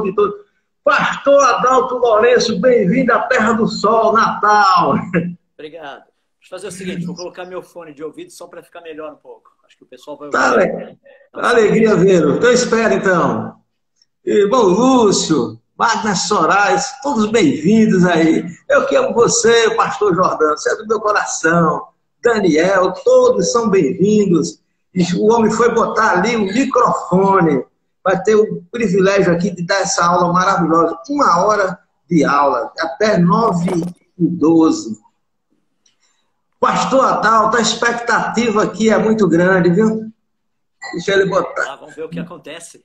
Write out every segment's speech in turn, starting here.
de todos. Pastor Adalto Lourenço, bem-vindo à Terra do Sol, Natal. Obrigado. Deixa eu fazer o seguinte, vou colocar meu fone de ouvido só para ficar melhor um pouco. Acho que o pessoal vai Tá, ouvir. alegria vê-lo. Então espera, então. Irmão Lúcio, Wagner Soares, todos bem-vindos aí. Eu que amo você, pastor Jordão, você é do meu coração. Daniel, todos são bem-vindos. O homem foi botar ali o microfone. Vai ter o privilégio aqui de dar essa aula maravilhosa. 1 hora de aula, até 9h12. Pastor Adalto, a expectativa aqui é muito grande, viu? Deixa ele botar. Vamos ver o que acontece.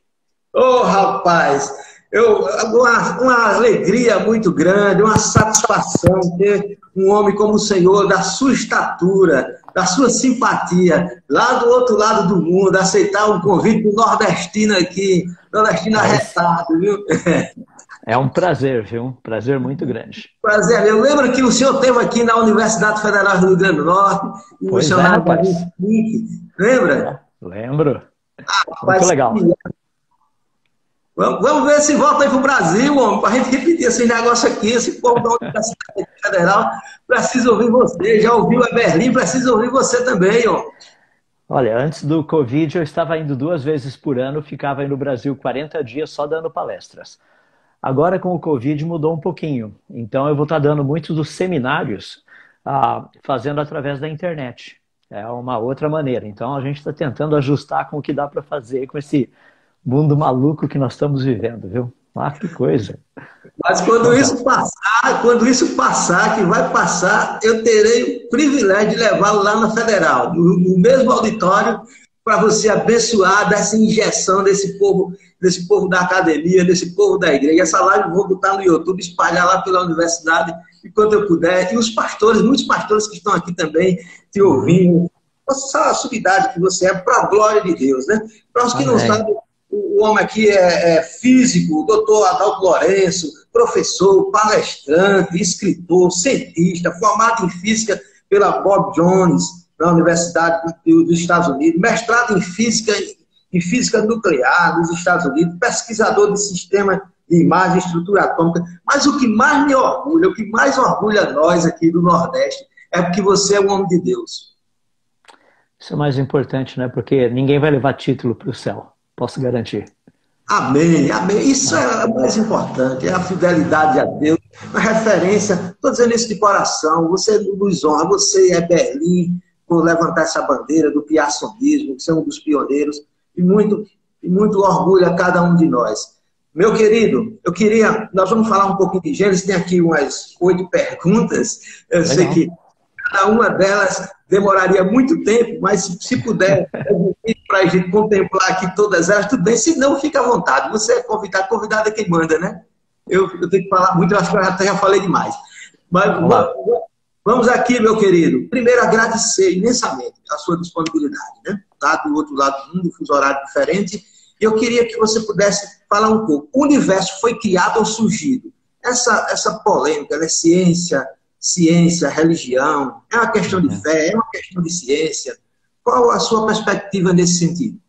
Ô, rapaz, uma alegria muito grande, uma satisfação ter um homem como o Senhor, da sua estatura, da sua simpatia, lá do outro lado do mundo, aceitar um convite do nordestino aqui, nordestino arretado, viu? É um prazer, viu? Um prazer muito grande. Prazer. Eu lembro que o senhor esteve aqui na Universidade Federal do Rio Grande do Norte, Pois é, rapaz. Lembra? Lembro. Muito legal. Vamos ver se volta aí para o Brasil, homem, para a gente repetir esse negócio aqui. Esse povo da Universidade Federal precisa ouvir você. Já ouviu a Berlim, precisa ouvir você também, ó. Olha, antes do Covid eu estava indo 2 vezes por ano, ficava aí no Brasil 40 dias só dando palestras. Agora com o Covid mudou um pouquinho, então eu vou estar dando muitos dos seminários fazendo através da internet. É uma outra maneira, então a gente está tentando ajustar com o que dá para fazer com esse mundo maluco que nós estamos vivendo, viu? Que coisa. Mas quando isso passar, que vai passar, eu terei o privilégio de levá-lo lá na Federal, no mesmo auditório, para você abençoar dessa injeção desse povo da academia, desse povo da igreja. Essa live eu vou botar no YouTube, espalhar lá pela universidade, enquanto eu puder. E os pastores, muitos pastores que estão aqui também, te ouvindo. Essa subidade que você é, para a glória de Deus, né? Para os que não sabem, o homem aqui é físico, doutor Adalto Lourenço, professor, palestrante, escritor, cientista, formado em física pela Bob Jones, na Universidade dos Estados Unidos, mestrado em física nuclear dos Estados Unidos, pesquisador de sistema de imagem e estrutura atômica. Mas o que mais me orgulha, o que mais orgulha nós aqui do Nordeste, é porque você é um homem de Deus. Isso é o mais importante, né? Porque ninguém vai levar título para o céu, posso garantir. Amém, amém. Isso é o mais importante, é a fidelidade a Deus, a referência. Estou dizendo isso de coração, você nos honra, você é Berlim, por levantar essa bandeira do piaçonismo, que são um dos pioneiros, e muito orgulho a cada um de nós. Meu querido, nós vamos falar um pouquinho de Gênesis, tem aqui umas 8 perguntas, eu sei que cada uma delas demoraria muito tempo, mas se puder, para a gente contemplar aqui todas elas, tudo bem, se não, fica à vontade, você é convidado é quem manda, né? Eu tenho que falar muito, eu acho que eu até já falei demais. Mas vamos aqui, meu querido. Primeiro, agradecer imensamente a sua disponibilidade, né? Tá do outro lado do mundo, fuso horário diferente. E eu queria que você pudesse falar um pouco. O universo foi criado ou surgido? Essa polêmica, né? Ciência, religião, é uma questão de fé, é uma questão de ciência. Qual a sua perspectiva nesse sentido?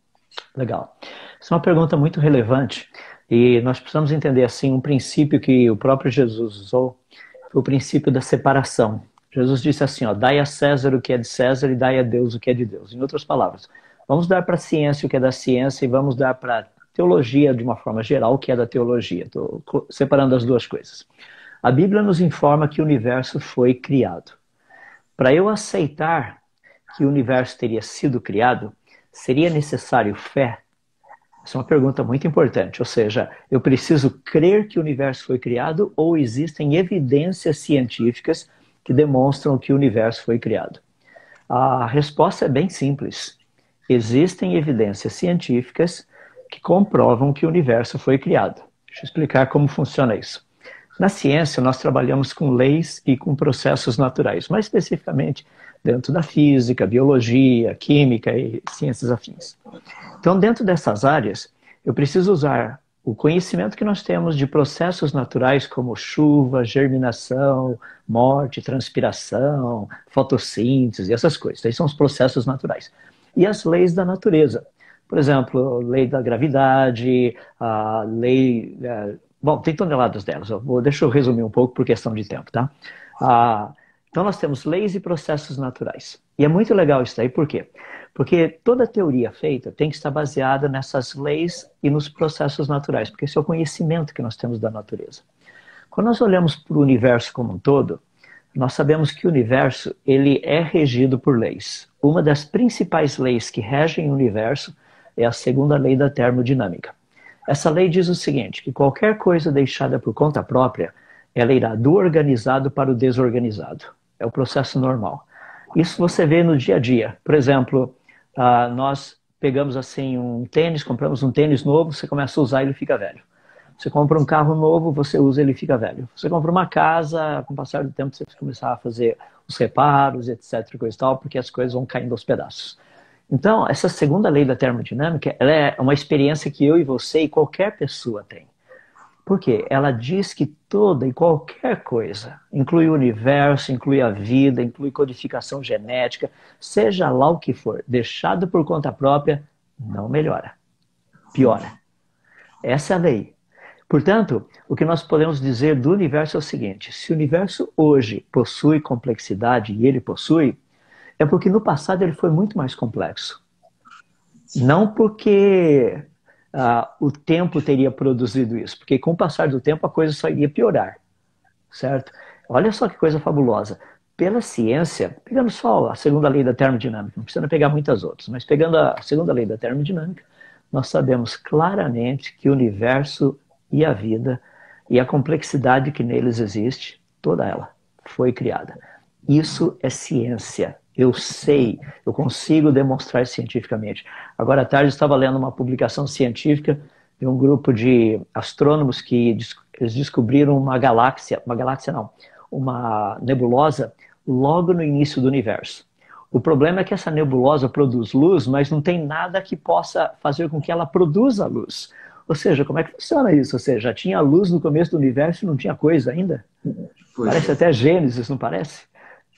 Legal. Essa é uma pergunta muito relevante. E nós precisamos entender, assim, um princípio que o próprio Jesus usou, foi o princípio da separação. Jesus disse assim, dai a César o que é de César e dai a Deus o que é de Deus. Em outras palavras, vamos dar para a ciência o que é da ciência e vamos dar para a teologia, de uma forma geral, o que é da teologia. Estou separando as duas coisas. A Bíblia nos informa que o universo foi criado. Para eu aceitar que o universo teria sido criado, seria necessário fé? Essa é uma pergunta muito importante. Ou seja, eu preciso crer que o universo foi criado ou existem evidências científicas que demonstram que o universo foi criado? A resposta é bem simples. Existem evidências científicas que comprovam que o universo foi criado. Deixa eu explicar como funciona isso. Na ciência, nós trabalhamos com leis e com processos naturais, mais especificamente dentro da física, biologia, química e ciências afins. Então, dentro dessas áreas, eu preciso usar o conhecimento que nós temos de processos naturais como chuva, germinação, morte, transpiração, fotossíntese, essas coisas. Esses são os processos naturais. E as leis da natureza. Por exemplo, lei da gravidade, a lei... bom, tem toneladas delas. Deixa eu resumir um pouco por questão de tempo, tá? Então nós temos leis e processos naturais. E é muito legal isso daí, por quê? Porque toda teoria feita tem que estar baseada nessas leis e nos processos naturais, porque esse é o conhecimento que nós temos da natureza. Quando nós olhamos para o universo como um todo, nós sabemos que o universo ele é regido por leis. Uma das principais leis que regem o universo é a segunda lei da termodinâmica. Essa lei diz o seguinte, que qualquer coisa deixada por conta própria, ela irá do organizado para o desorganizado. É o processo normal. Isso você vê no dia a dia. Por exemplo, nós pegamos assim um tênis, compramos um tênis novo, você começa a usar e ele fica velho. Você compra um carro novo, você usa e ele fica velho. Você compra uma casa, com o passar do tempo você começar a fazer os reparos, etc, coisa e tal, porque as coisas vão caindo aos pedaços. Então, essa segunda lei da termodinâmica, ela é uma experiência que eu e você e qualquer pessoa tem. Por quê? Ela diz que toda e qualquer coisa, inclui o universo, inclui a vida, inclui codificação genética, seja lá o que for, deixado por conta própria, não melhora, piora. Essa é a lei. Portanto, o que nós podemos dizer do universo é o seguinte, se o universo hoje possui complexidade, e ele possui, é porque no passado ele foi muito mais complexo. Não porque o tempo teria produzido isso, porque com o passar do tempo a coisa só iria piorar, certo? Olha só que coisa fabulosa. Pela ciência, pegando só a segunda lei da termodinâmica, não precisa pegar muitas outras, mas pegando a segunda lei da termodinâmica, nós sabemos claramente que o universo e a vida e a complexidade que neles existe, toda ela foi criada. Isso é ciência. Eu sei, eu consigo demonstrar cientificamente. Agora à tarde eu estava lendo uma publicação científica de um grupo de astrônomos que eles descobriram uma nebulosa logo no início do universo. O problema é que essa nebulosa produz luz, mas não tem nada que possa fazer com que ela produza luz. Ou seja, como é que funciona isso? Ou seja, já tinha luz no começo do universo e não tinha coisa ainda? Parece até Gênesis, não parece?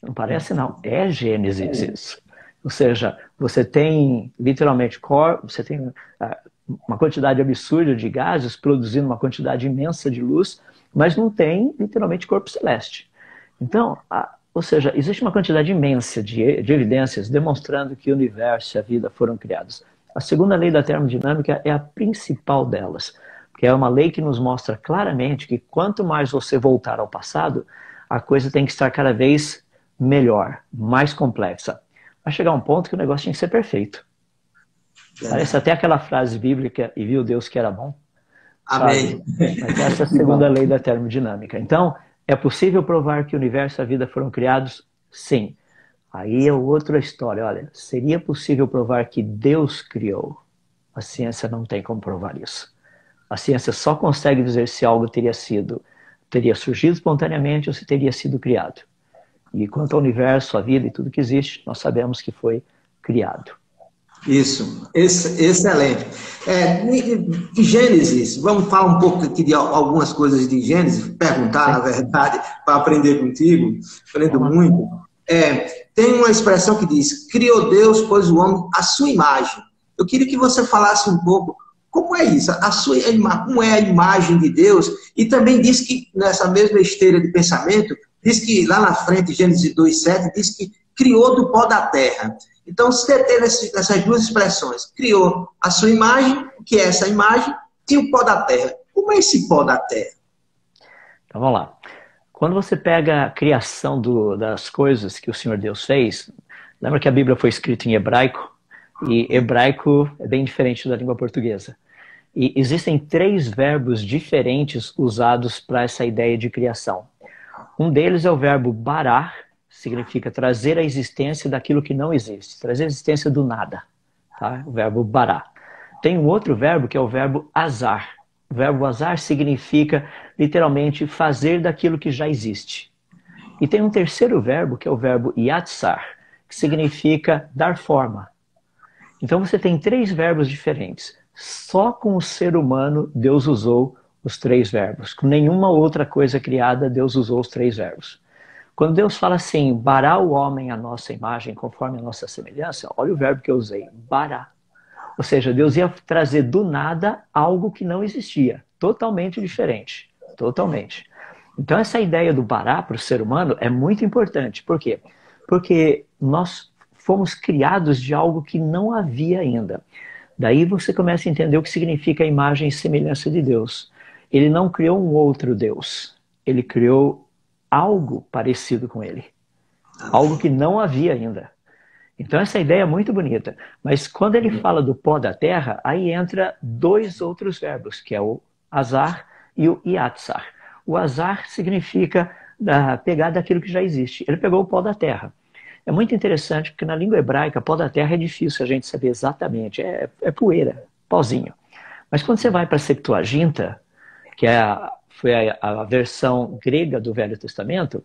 Não parece não, é Gênesis isso. Ou seja, você tem literalmente você tem uma quantidade absurda de gases produzindo uma quantidade imensa de luz, mas não tem literalmente corpo celeste. Então, ou seja, existe uma quantidade imensa de evidências demonstrando que o universo e a vida foram criados. A segunda lei da termodinâmica é a principal delas, porque é uma lei que nos mostra claramente que quanto mais você voltar ao passado, a coisa tem que estar cada vez melhor, mais complexa. Vai chegar um ponto que o negócio tinha que ser perfeito. Parece até aquela frase bíblica, e viu Deus que era bom. Amém. Mas essa é a segunda lei da termodinâmica. Então, é possível provar que o universo e a vida foram criados? Sim. Aí é outra história. Olha, seria possível provar que Deus criou? A ciência não tem como provar isso. A ciência só consegue dizer se algo teria surgido espontaneamente ou se teria sido criado. E quanto ao universo, a vida e tudo que existe, nós sabemos que foi criado. Isso, excelente. De Gênesis, vamos falar um pouco aqui de algumas coisas de Gênesis, perguntar, na verdade, para aprender contigo, aprendo muito. Tem uma expressão que diz, criou Deus, pois o homem, à sua imagem. Eu queria que você falasse um pouco como é isso, como é a imagem de Deus, e também diz que, nessa mesma esteira de pensamento, diz que lá na frente, Gênesis 2:7, diz que criou do pó da terra. Então, você teve essas duas expressões. Criou a sua imagem, que é essa imagem, e o pó da terra. Como é esse pó da terra? Então, vamos lá. Quando você pega a criação das coisas que o Senhor Deus fez, lembra que a Bíblia foi escrita em hebraico? E hebraico é bem diferente da língua portuguesa. E existem 3 verbos diferentes usados para essa ideia de criação. Um deles é o verbo barar, significa trazer a existência daquilo que não existe, trazer a existência do nada, tá? O verbo barar. Tem um outro verbo que é o verbo azar. O verbo azar significa, literalmente, fazer daquilo que já existe. E tem um terceiro verbo, que é o verbo yatsar, que significa dar forma. Então você tem 3 verbos diferentes. Só com o ser humano Deus usou os 3 verbos. Com nenhuma outra coisa criada Deus usou os 3 verbos. Quando Deus fala assim, bará o homem à nossa imagem, conforme a nossa semelhança, olha o verbo que eu usei, bará. Ou seja, Deus ia trazer do nada algo que não existia. Totalmente diferente. Totalmente. Então essa ideia do Bará para o ser humano é muito importante. Por quê? Porque nós fomos criados de algo que não havia ainda. Daí você começa a entender o que significa a imagem e semelhança de Deus. Ele não criou um outro Deus. Ele criou algo parecido com ele. Algo que não havia ainda. Então essa ideia é muito bonita. Mas quando ele fala do pó da terra, aí entra dois outros verbos, que é o azar e o iatzar. O azar significa pegar daquilo que já existe. Ele pegou o pó da terra. É muito interessante porque na língua hebraica, pó da terra é difícil a gente saber exatamente. É poeira, pozinho. Mas quando você vai para a Septuaginta, que foi a versão grega do Velho Testamento,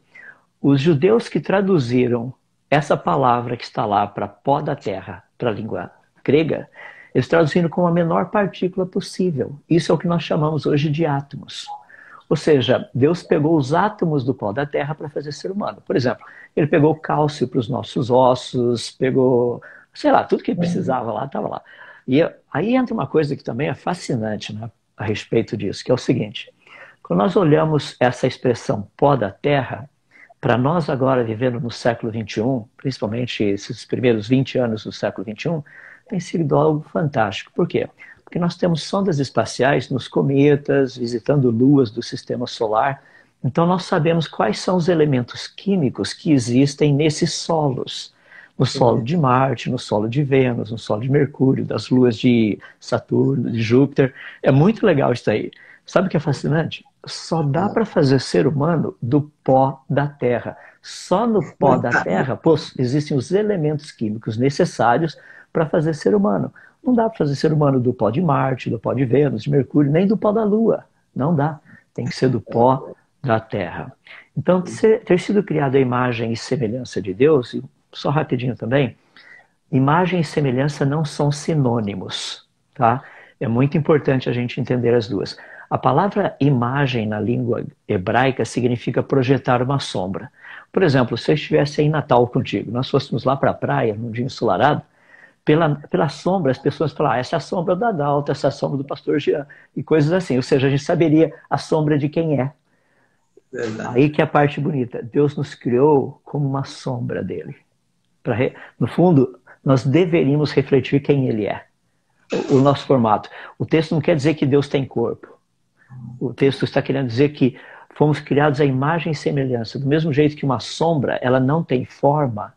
os judeus que traduziram essa palavra que está lá para pó da terra, para a língua grega, eles traduziram com a menor partícula possível. Isso é o que nós chamamos hoje de átomos. Ou seja, Deus pegou os átomos do pó da terra para fazer ser humano. Por exemplo, ele pegou cálcio para os nossos ossos, pegou, sei lá, tudo que ele precisava lá, estava lá. E aí entra uma coisa que também é fascinante, né, a respeito disso, que é o seguinte. Quando nós olhamos essa expressão pó da terra, para nós agora vivendo no século XXI, principalmente esses primeiros 20 anos do século XXI, tem sido algo fantástico. Por quê? Porque nós temos sondas espaciais nos cometas, visitando luas do sistema solar. Então nós sabemos quais são os elementos químicos que existem nesses solos. No solo de Marte, no solo de Vênus, no solo de Mercúrio, das luas de Saturno, de Júpiter. É muito legal isso aí. Sabe o que é fascinante? Só dá para fazer ser humano do pó da Terra. Só no pó da Terra existem os elementos químicos necessários para fazer ser humano. Não dá para fazer ser humano do pó de Marte, do pó de Vênus, de Mercúrio, nem do pó da Lua. Não dá. Tem que ser do pó da Terra. Então, ter sido criado a imagem e semelhança de Deus, e só rapidinho também, imagem e semelhança não são sinônimos, tá? É muito importante a gente entender as duas. A palavra imagem na língua hebraica significa projetar uma sombra. Por exemplo, se eu estivesse em Natal contigo, nós fôssemos lá para a praia, num dia ensolarado, pela sombra, as pessoas falam, essa é a sombra da Adalto, essa é a sombra do pastor Jean, e coisas assim. Ou seja, a gente saberia a sombra de quem é. Verdade. Aí que é a parte bonita. Deus nos criou como uma sombra dele. No fundo, nós deveríamos refletir quem ele é. O nosso formato. O texto não quer dizer que Deus tem corpo. O texto está querendo dizer que fomos criados à imagem e semelhança. Do mesmo jeito que uma sombra, ela não tem forma,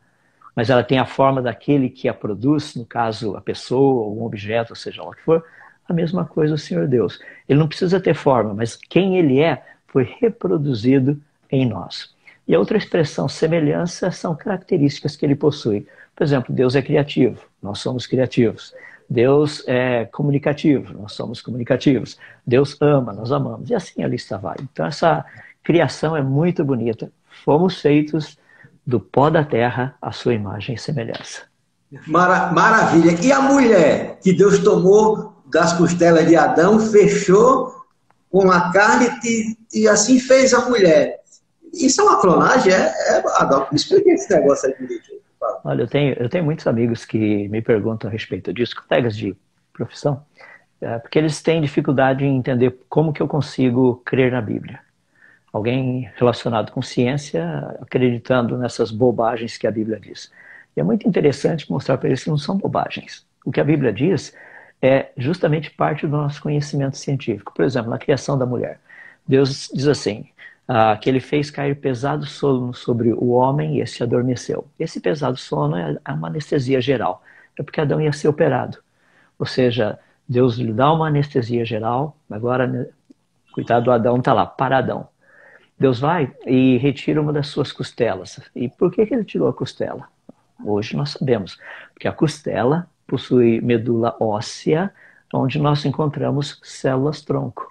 mas ela tem a forma daquele que a produz, no caso, a pessoa, ou um objeto, ou seja lá o que for, a mesma coisa o Senhor Deus. Ele não precisa ter forma, mas quem ele é foi reproduzido em nós. E a outra expressão, semelhança, são características que ele possui. Por exemplo, Deus é criativo, nós somos criativos. Deus é comunicativo, nós somos comunicativos. Deus ama, nós amamos. E assim a lista vai. Então essa criação é muito bonita. Fomos feitos do pó da terra à sua imagem e semelhança. Maravilha. E a mulher que Deus tomou das costelas de Adão, fechou com a carne e assim fez a mulher. Isso é uma clonagem? Adão, me explica esse negócio aí direitinho. Olha, eu tenho muitos amigos que me perguntam a respeito disso, colegas de profissão, porque eles têm dificuldade em entender como que eu consigo crer na Bíblia. Alguém relacionado com ciência, acreditando nessas bobagens que a Bíblia diz. E é muito interessante mostrar para eles que não são bobagens. O que a Bíblia diz é justamente parte do nosso conhecimento científico. Por exemplo, na criação da mulher. Deus diz assim, que ele fez cair pesado sono sobre o homem e esse adormeceu. Esse pesado sono é uma anestesia geral. É porque Adão ia ser operado. Ou seja, Deus lhe dá uma anestesia geral, agora, coitado do Adão, está lá, paradão. Deus vai e retira uma das suas costelas. E por que ele tirou a costela? Hoje nós sabemos. Porque a costela possui medula óssea, onde nós encontramos células-tronco.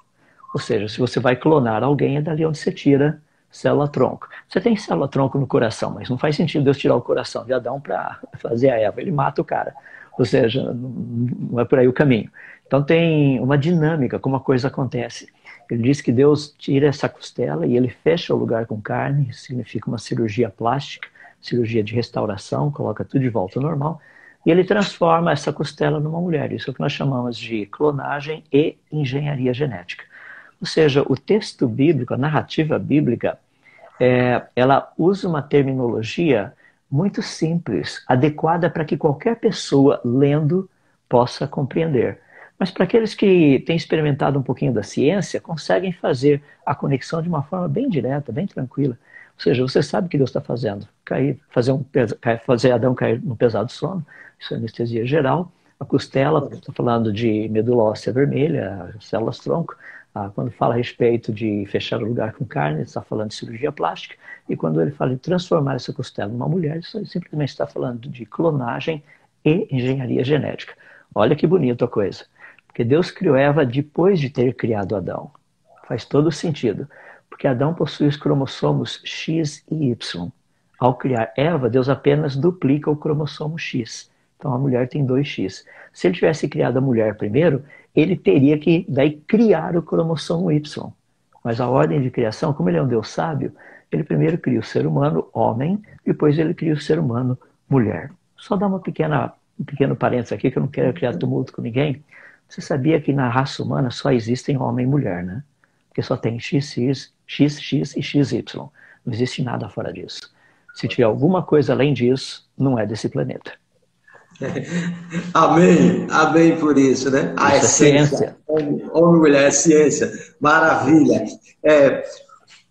Ou seja, se você vai clonar alguém, é dali onde você tira célula-tronco. Você tem célula-tronco no coração, mas não faz sentido Deus tirar o coração de Adão para fazer a Eva. Ele mata o cara. Ou seja, não é por aí o caminho. Então tem uma dinâmica, como a coisa acontece. Ele diz que Deus tira essa costela e ele fecha o lugar com carne, significa uma cirurgia plástica, cirurgia de restauração, coloca tudo de volta ao normal. e ele transforma essa costela numa mulher. Isso é o que nós chamamos de clonagem e engenharia genética. Ou seja, o texto bíblico, a narrativa bíblica, ela usa uma terminologia muito simples, adequada para que qualquer pessoa lendo possa compreender. Mas para aqueles que têm experimentado um pouquinho da ciência, conseguem fazer a conexão de uma forma bem direta, bem tranquila. Ou seja, você sabe o que Deus está fazendo. Fazer Adão cair no pesado sono, isso é anestesia geral. A costela, estou falando de medula óssea vermelha, células tronco. Quando fala a respeito de fechar o lugar com carne, está falando de cirurgia plástica. E quando ele fala de transformar essa costela numa mulher, isso simplesmente está falando de clonagem e engenharia genética. Olha que bonita a coisa. Porque Deus criou Eva depois de ter criado Adão. Faz todo sentido. Porque Adão possui os cromossomos X e Y. Ao criar Eva, Deus apenas duplica o cromossomo X. Então a mulher tem 2X. Se ele tivesse criado a mulher primeiro, ele teria que daí criar o cromossomo Y. Mas a ordem de criação, como ele é um Deus sábio, ele primeiro cria o ser humano homem, depois ele cria o ser humano mulher. Só dar um pequeno parênteses aqui, que eu não quero criar tumulto com ninguém. Você sabia que na raça humana só existem homem e mulher, né? Porque só tem XX, XX e XY. Não existe nada fora disso. Se tiver alguma coisa além disso, não é desse planeta. Amém, amém por isso, né? A essência, homem e mulher, é ciência, maravilha.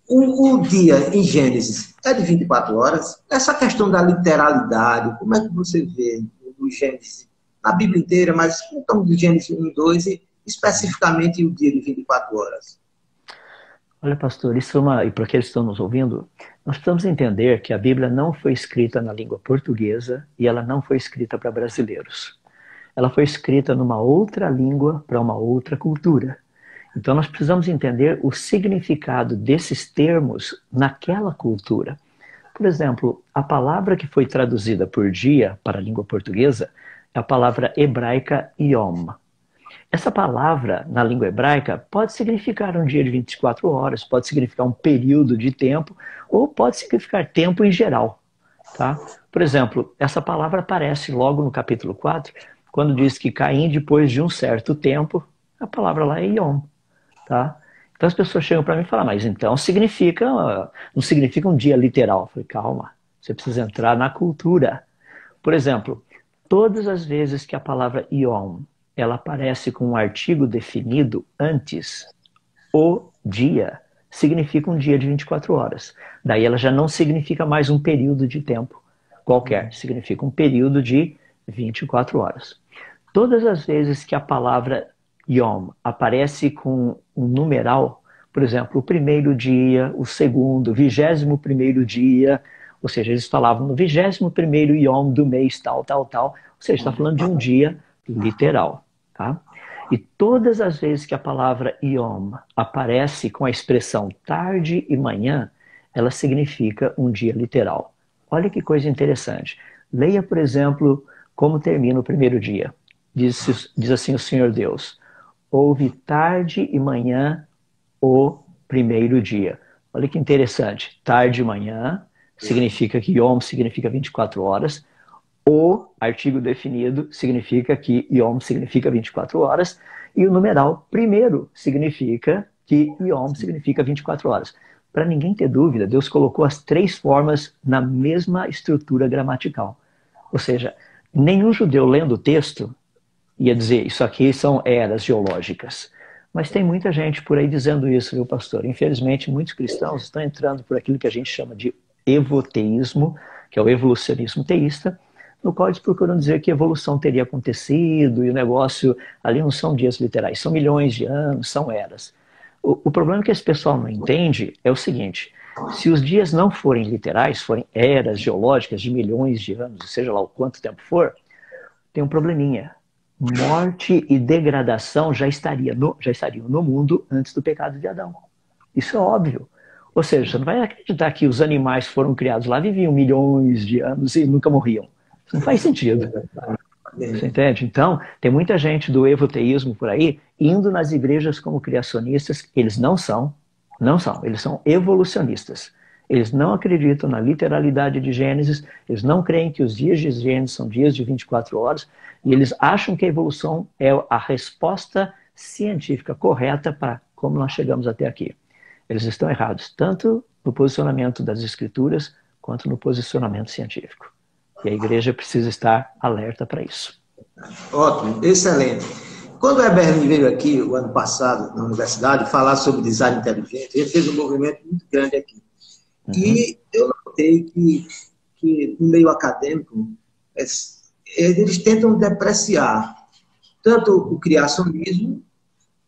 O dia em Gênesis é de 24 horas. Essa questão da literalidade, como é que você vê no Gênesis, na Bíblia inteira, mas então do Gênesis 1 e 2, e especificamente o dia de 24 horas? Olha, pastor, isso e para aqueles que estão nos ouvindo, nós precisamos entender que a Bíblia não foi escrita na língua portuguesa e ela não foi escrita para brasileiros. Ela foi escrita numa outra língua para uma outra cultura. Então nós precisamos entender o significado desses termos naquela cultura. Por exemplo, a palavra que foi traduzida por dia para a língua portuguesa é a palavra hebraica Yom. Essa palavra, na língua hebraica, pode significar um dia de 24 horas, pode significar um período de tempo, ou pode significar tempo em geral. Tá? Por exemplo, essa palavra aparece logo no capítulo 4, quando diz que Caim, depois de um certo tempo, a palavra lá é Yom. Tá? Então as pessoas chegam para mim e falam, mas então não significa um dia literal. Eu falei, calma, você precisa entrar na cultura. Por exemplo, todas as vezes que a palavra Yom ela aparece com um artigo definido antes, o dia significa um dia de 24 horas. Daí ela já não significa mais um período de tempo qualquer, significa um período de 24 horas. Todas as vezes que a palavra Yom aparece com um numeral, por exemplo, o primeiro dia, o segundo, o 21º dia, ou seja, eles falavam no 21º Yom do mês tal, tal, tal, ou seja, está falando de um dia literal. Tá? E todas as vezes que a palavra Yom aparece com a expressão tarde e manhã, ela significa um dia literal. Olha que coisa interessante. Leia, por exemplo, como termina o primeiro dia. Diz assim o Senhor Deus: houve tarde e manhã o primeiro dia. Olha que interessante. Tarde e manhã significa que Yom significa 24 horas. O artigo definido significa que Yom significa 24 horas e o numeral primeiro significa que Yom significa 24 horas. Para ninguém ter dúvida, Deus colocou as três formas na mesma estrutura gramatical. Ou seja, nenhum judeu lendo o texto ia dizer isso aqui são eras geológicas. Mas tem muita gente por aí dizendo isso, viu, pastor? Infelizmente, muitos cristãos estão entrando por aquilo que a gente chama de evoteísmo, que é o evolucionismo teísta, no qual eles procuram dizer que a evolução teria acontecido e o negócio ali não são dias literais, são milhões de anos, são eras. O problema que esse pessoal não entende é o seguinte: se os dias não forem literais, forem eras geológicas de milhões de anos, seja lá o quanto tempo for, tem um probleminha. Morte e degradação já estariam no mundo antes do pecado de Adão. Isso é óbvio. Ou seja, você não vai acreditar que os animais foram criados lá, viviam milhões de anos e nunca morriam. Isso não faz sentido. Você entende? Então, tem muita gente do evoteísmo por aí indo nas igrejas como criacionistas. Eles não são, eles são evolucionistas. Eles não acreditam na literalidade de Gênesis, eles não creem que os dias de Gênesis são dias de 24 horas, e eles acham que a evolução é a resposta científica correta para como nós chegamos até aqui. Eles estão errados, tanto no posicionamento das escrituras, quanto no posicionamento científico. E a igreja precisa estar alerta para isso. Ótimo, excelente. Quando o Eberlin veio aqui, o ano passado, na universidade, falar sobre design inteligente, ele fez um movimento muito grande aqui. Uhum. E eu notei que no meio acadêmico, eles tentam depreciar tanto o criacionismo,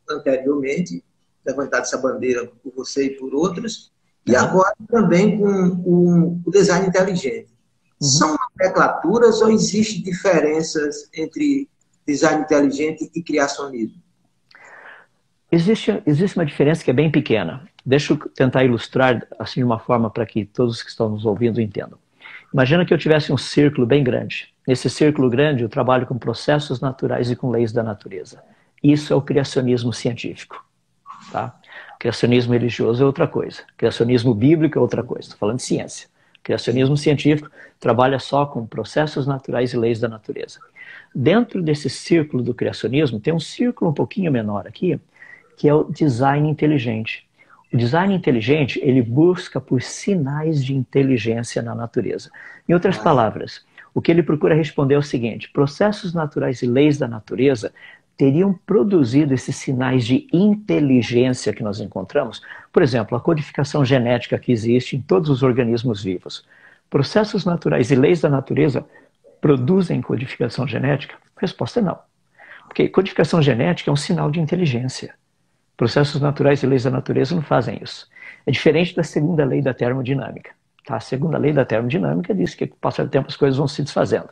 anteriormente, levantado essa bandeira por você e por outros, e agora também com o design inteligente. Uhum. São nomenclaturas ou existem diferenças entre design inteligente e criacionismo? Existe uma diferença que é bem pequena. Deixa eu tentar ilustrar assim de uma forma para que todos que estão nos ouvindo entendam. Imagina que eu tivesse um círculo bem grande. Nesse círculo grande eu trabalho com processos naturais e com leis da natureza. Isso é o criacionismo científico. Tá? Criacionismo religioso é outra coisa. Criacionismo bíblico é outra coisa. Estou falando de ciência. Criacionismo científico trabalha só com processos naturais e leis da natureza. Dentro desse círculo do criacionismo, tem um círculo um pouquinho menor aqui, que é o design inteligente. O design inteligente, ele busca por sinais de inteligência na natureza. Em outras palavras, o que ele procura responder é o seguinte: processos naturais e leis da natureza teriam produzido esses sinais de inteligência que nós encontramos. Por exemplo, a codificação genética que existe em todos os organismos vivos. Processos naturais e leis da natureza produzem codificação genética? A resposta é não. Porque codificação genética é um sinal de inteligência. Processos naturais e leis da natureza não fazem isso. É diferente da segunda lei da termodinâmica. Tá? A segunda lei da termodinâmica diz que com o passar do tempo as coisas vão se desfazendo.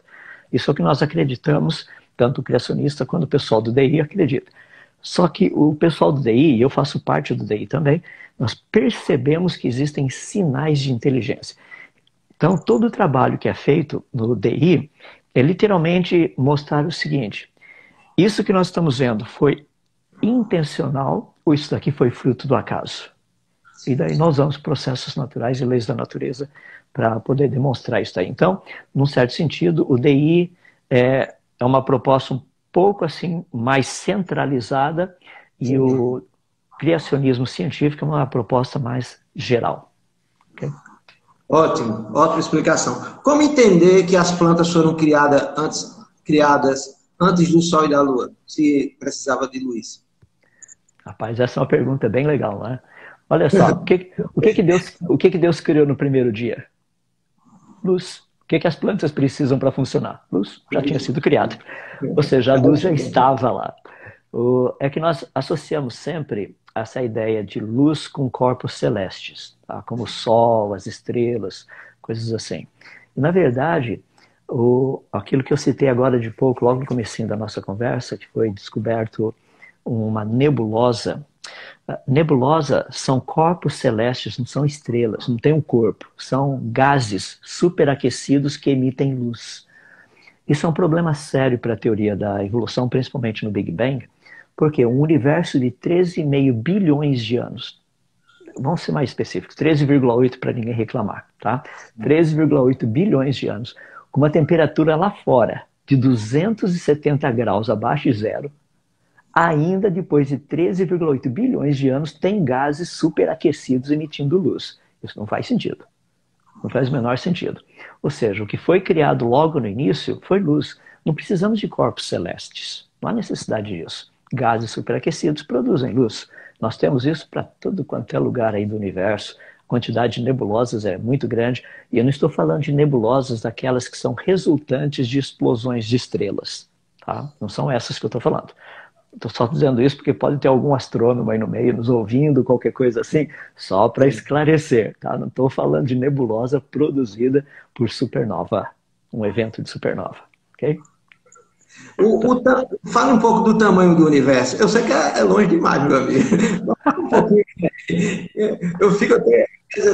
Isso é o que nós acreditamos, tanto o criacionista quanto o pessoal do DI acredita. Só que o pessoal do DI, e eu faço parte do DI também, nós percebemos que existem sinais de inteligência. Então, todo o trabalho que é feito no DI é literalmente mostrar o seguinte: isso que nós estamos vendo foi intencional ou isso daqui foi fruto do acaso? E daí nós usamos processos naturais e leis da natureza para poder demonstrar isso aí. Então, num certo sentido, o DI é uma proposta um pouco assim mais centralizada e o criacionismo científico é uma proposta mais geral. Okay? Ótimo, ótima explicação. Como entender que as plantas foram criadas antes do Sol e da Lua, se precisava de luz? Rapaz, essa é uma pergunta bem legal, né? Olha só, o que Deus criou no primeiro dia? Luz. O que as plantas precisam para funcionar? Luz. Já tinha sido criada. Ou seja, a luz já estava lá. É que nós associamos sempre essa ideia de luz com corpos celestes, tá? Como o Sol, as estrelas, coisas assim. E, na verdade, aquilo que eu citei agora de pouco, logo no comecinho da nossa conversa, que foi descoberto uma nebulosa. Nebulosa são corpos celestes, não são estrelas, não tem um corpo. São gases superaquecidos que emitem luz. Isso é um problema sério para a teoria da evolução, principalmente no Big Bang, porque um universo de 13,5 bilhões de anos, vamos ser mais específicos, 13,8 para ninguém reclamar, tá? 13,8 bilhões de anos, com uma temperatura lá fora de 270 graus abaixo de zero, ainda depois de 13,8 bilhões de anos, tem gases superaquecidos emitindo luz. Isso não faz sentido. Não faz o menor sentido. Ou seja, o que foi criado logo no início foi luz. Não precisamos de corpos celestes. Não há necessidade disso. Gases superaquecidos produzem luz. Nós temos isso para todo quanto é lugar aí do universo. A quantidade de nebulosas é muito grande. E eu não estou falando de nebulosas daquelas que são resultantes de explosões de estrelas. Tá? Não são essas que eu estou falando. Estou só dizendo isso porque pode ter algum astrônomo aí no meio nos ouvindo, qualquer coisa assim, só para esclarecer, tá? Não estou falando de nebulosa produzida por supernova, um evento de supernova, ok? Fala um pouco do tamanho do universo. Eu sei que é longe demais, meu amigo. Fala um pouquinho. Eu fico até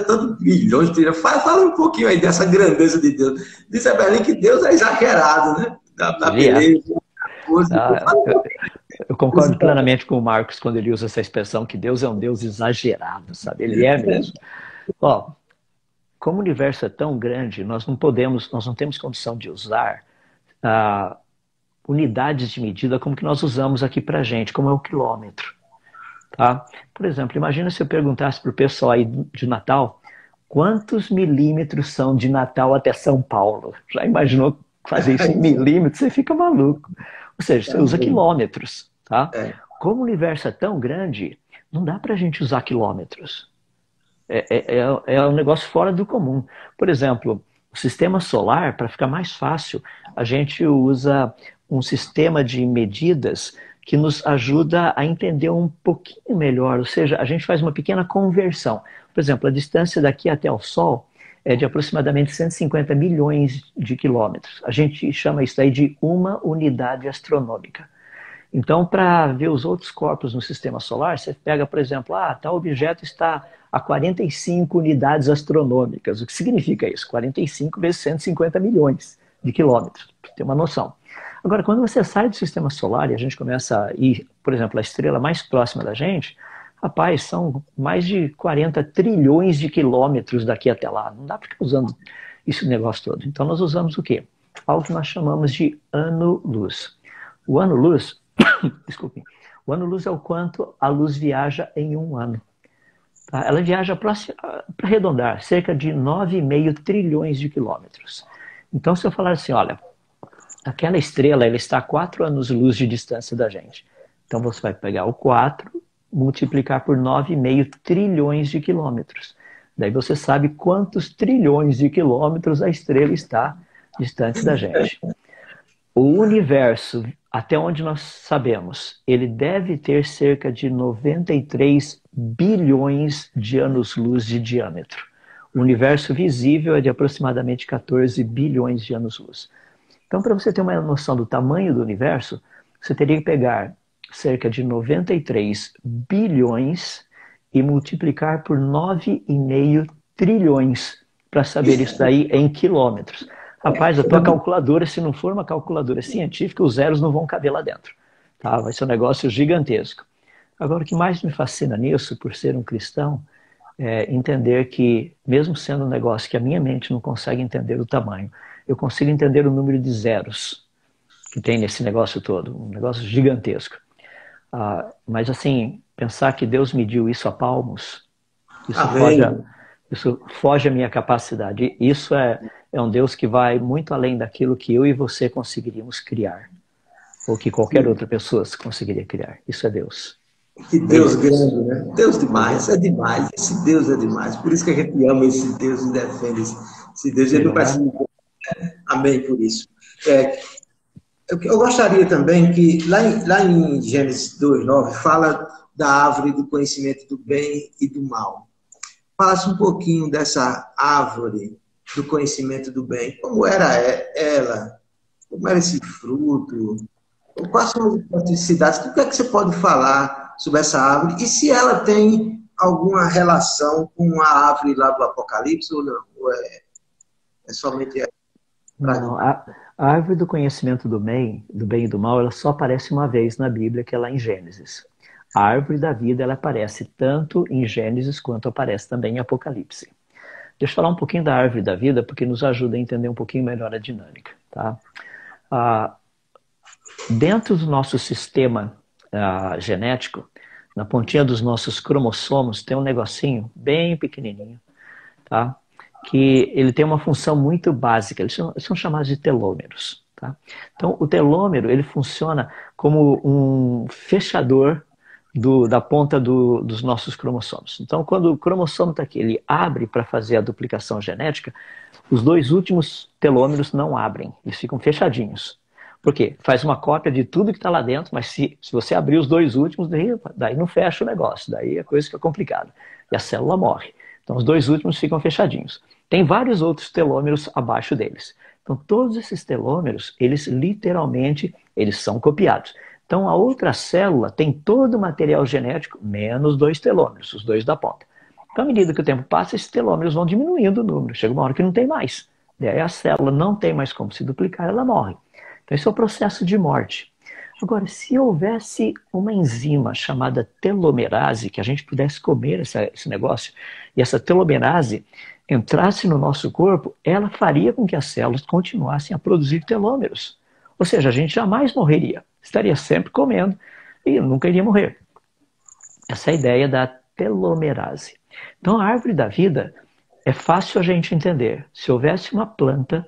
tanto bilhões, fala um pouquinho aí dessa grandeza de Deus. Diz a Belém que Deus é exagerado, né? Da beleza. Eu concordo plenamente com o Marcos quando ele usa essa expressão que Deus é um Deus exagerado, sabe? Ele é mesmo. Ó, como o universo é tão grande, nós não temos condição de usar unidades de medida como que nós usamos aqui pra gente, como é o quilômetro. Tá? Por exemplo, imagina se eu perguntasse para o pessoal aí de Natal, quantos milímetros são de Natal até São Paulo? Já imaginou fazer isso em milímetros? Você fica maluco. Ou seja, você usa quilômetros. Tá? Como o universo é tão grande, não dá para a gente usar quilômetros. É um negócio fora do comum. Por exemplo, o sistema solar, para ficar mais fácil, a gente usa um sistema de medidas que nos ajuda a entender um pouquinho melhor, ou seja, a gente faz uma pequena conversão. Por exemplo, a distância daqui até o Sol é de aproximadamente 150 milhões de quilômetros. A gente chama isso aí de uma unidade astronômica. Então, para ver os outros corpos no sistema solar, você pega, por exemplo, tal objeto está a 45 unidades astronômicas. O que significa isso? 45 vezes 150 milhões de quilômetros, para ter uma noção. Agora, quando você sai do sistema solar e a gente começa a ir, por exemplo, a estrela mais próxima da gente, rapaz, são mais de 40 trilhões de quilômetros daqui até lá. Não dá para ficar usando esse negócio todo. Então, nós usamos o quê? Algo que nós chamamos de ano-luz. O ano-luz, desculpe, o ano-luz é o quanto a luz viaja em um ano. Tá? Ela viaja, para arredondar, cerca de 9,5 trilhões de quilômetros. Então, se eu falar assim, olha, aquela estrela ela está a 4 anos-luz de distância da gente. Então você vai pegar o 4, multiplicar por 9,5 trilhões de quilômetros. Daí você sabe quantos trilhões de quilômetros a estrela está distante da gente. O universo, até onde nós sabemos, ele deve ter cerca de 93 bilhões de anos-luz de diâmetro. O universo visível é de aproximadamente 14 bilhões de anos-luz. Então, para você ter uma noção do tamanho do universo, você teria que pegar cerca de 93 bilhões e multiplicar por 9,5 trilhões para saber isso daí em quilômetros. Rapaz, a tua calculadora, se não for uma calculadora científica, os zeros não vão caber lá dentro. Tá? Vai ser um negócio gigantesco. Agora, o que mais me fascina nisso, por ser um cristão, é entender que, mesmo sendo um negócio que a minha mente não consegue entender o tamanho, eu consigo entender o número de zeros que tem nesse negócio todo, um negócio gigantesco. Mas assim, pensar que Deus mediu isso a palmos, isso foge à minha capacidade. Isso é um Deus que vai muito além daquilo que eu e você conseguiríamos criar, ou que qualquer outra pessoa conseguiria criar. Isso é Deus. Que Deus grande, né? Deus demais, é demais. Esse Deus é demais. Por isso que a gente ama esse Deus e defende esse Deus. Ele não parece. Amém por isso. Eu gostaria também que, lá em Gênesis 2,9, fala da árvore do conhecimento do bem e do mal. Fala-se um pouquinho dessa árvore do conhecimento do bem. Como era ela? Como era esse fruto? Quais são as especificidades? O que é que você pode falar sobre essa árvore? E se ela tem alguma relação com a árvore lá do Apocalipse ou não? Ou é somente... Não, a árvore do conhecimento do bem e do mal, ela só aparece uma vez na Bíblia, que é lá em Gênesis. A árvore da vida, ela aparece tanto em Gênesis quanto aparece também em Apocalipse. Deixa eu falar um pouquinho da árvore da vida, porque nos ajuda a entender um pouquinho melhor a dinâmica. Tá? Dentro do nosso sistema genético, na pontinha dos nossos cromossomos, tem um negocinho bem pequenininho, tá? Que ele tem uma função muito básica, eles são chamados de telômeros. Tá? Então, o telômero ele funciona como um fechador da ponta dos nossos cromossomos. Então, quando o cromossomo está aqui, ele abre para fazer a duplicação genética, os dois últimos telômeros não abrem, eles ficam fechadinhos. Por quê? Faz uma cópia de tudo que está lá dentro, mas se você abrir os dois últimos, daí não fecha o negócio, daí a coisa fica complicada. E a célula morre. Então, os dois últimos ficam fechadinhos. Tem vários outros telômeros abaixo deles. Então, todos esses telômeros, eles literalmente, eles são copiados. Então, a outra célula tem todo o material genético, menos 2 telômeros, os 2 da ponta. Então, à medida que o tempo passa, esses telômeros vão diminuindo o número. Chega uma hora que não tem mais. Daí a célula não tem mais como se duplicar, ela morre. Então, esse é o processo de morte. Agora, se houvesse uma enzima chamada telomerase, que a gente pudesse comer esse negócio, e essa telomerase entrasse no nosso corpo, ela faria com que as células continuassem a produzir telômeros. Ou seja, a gente jamais morreria. Estaria sempre comendo e nunca iria morrer. Essa é a ideia da telomerase. Então, a árvore da vida é fácil a gente entender. Se houvesse uma planta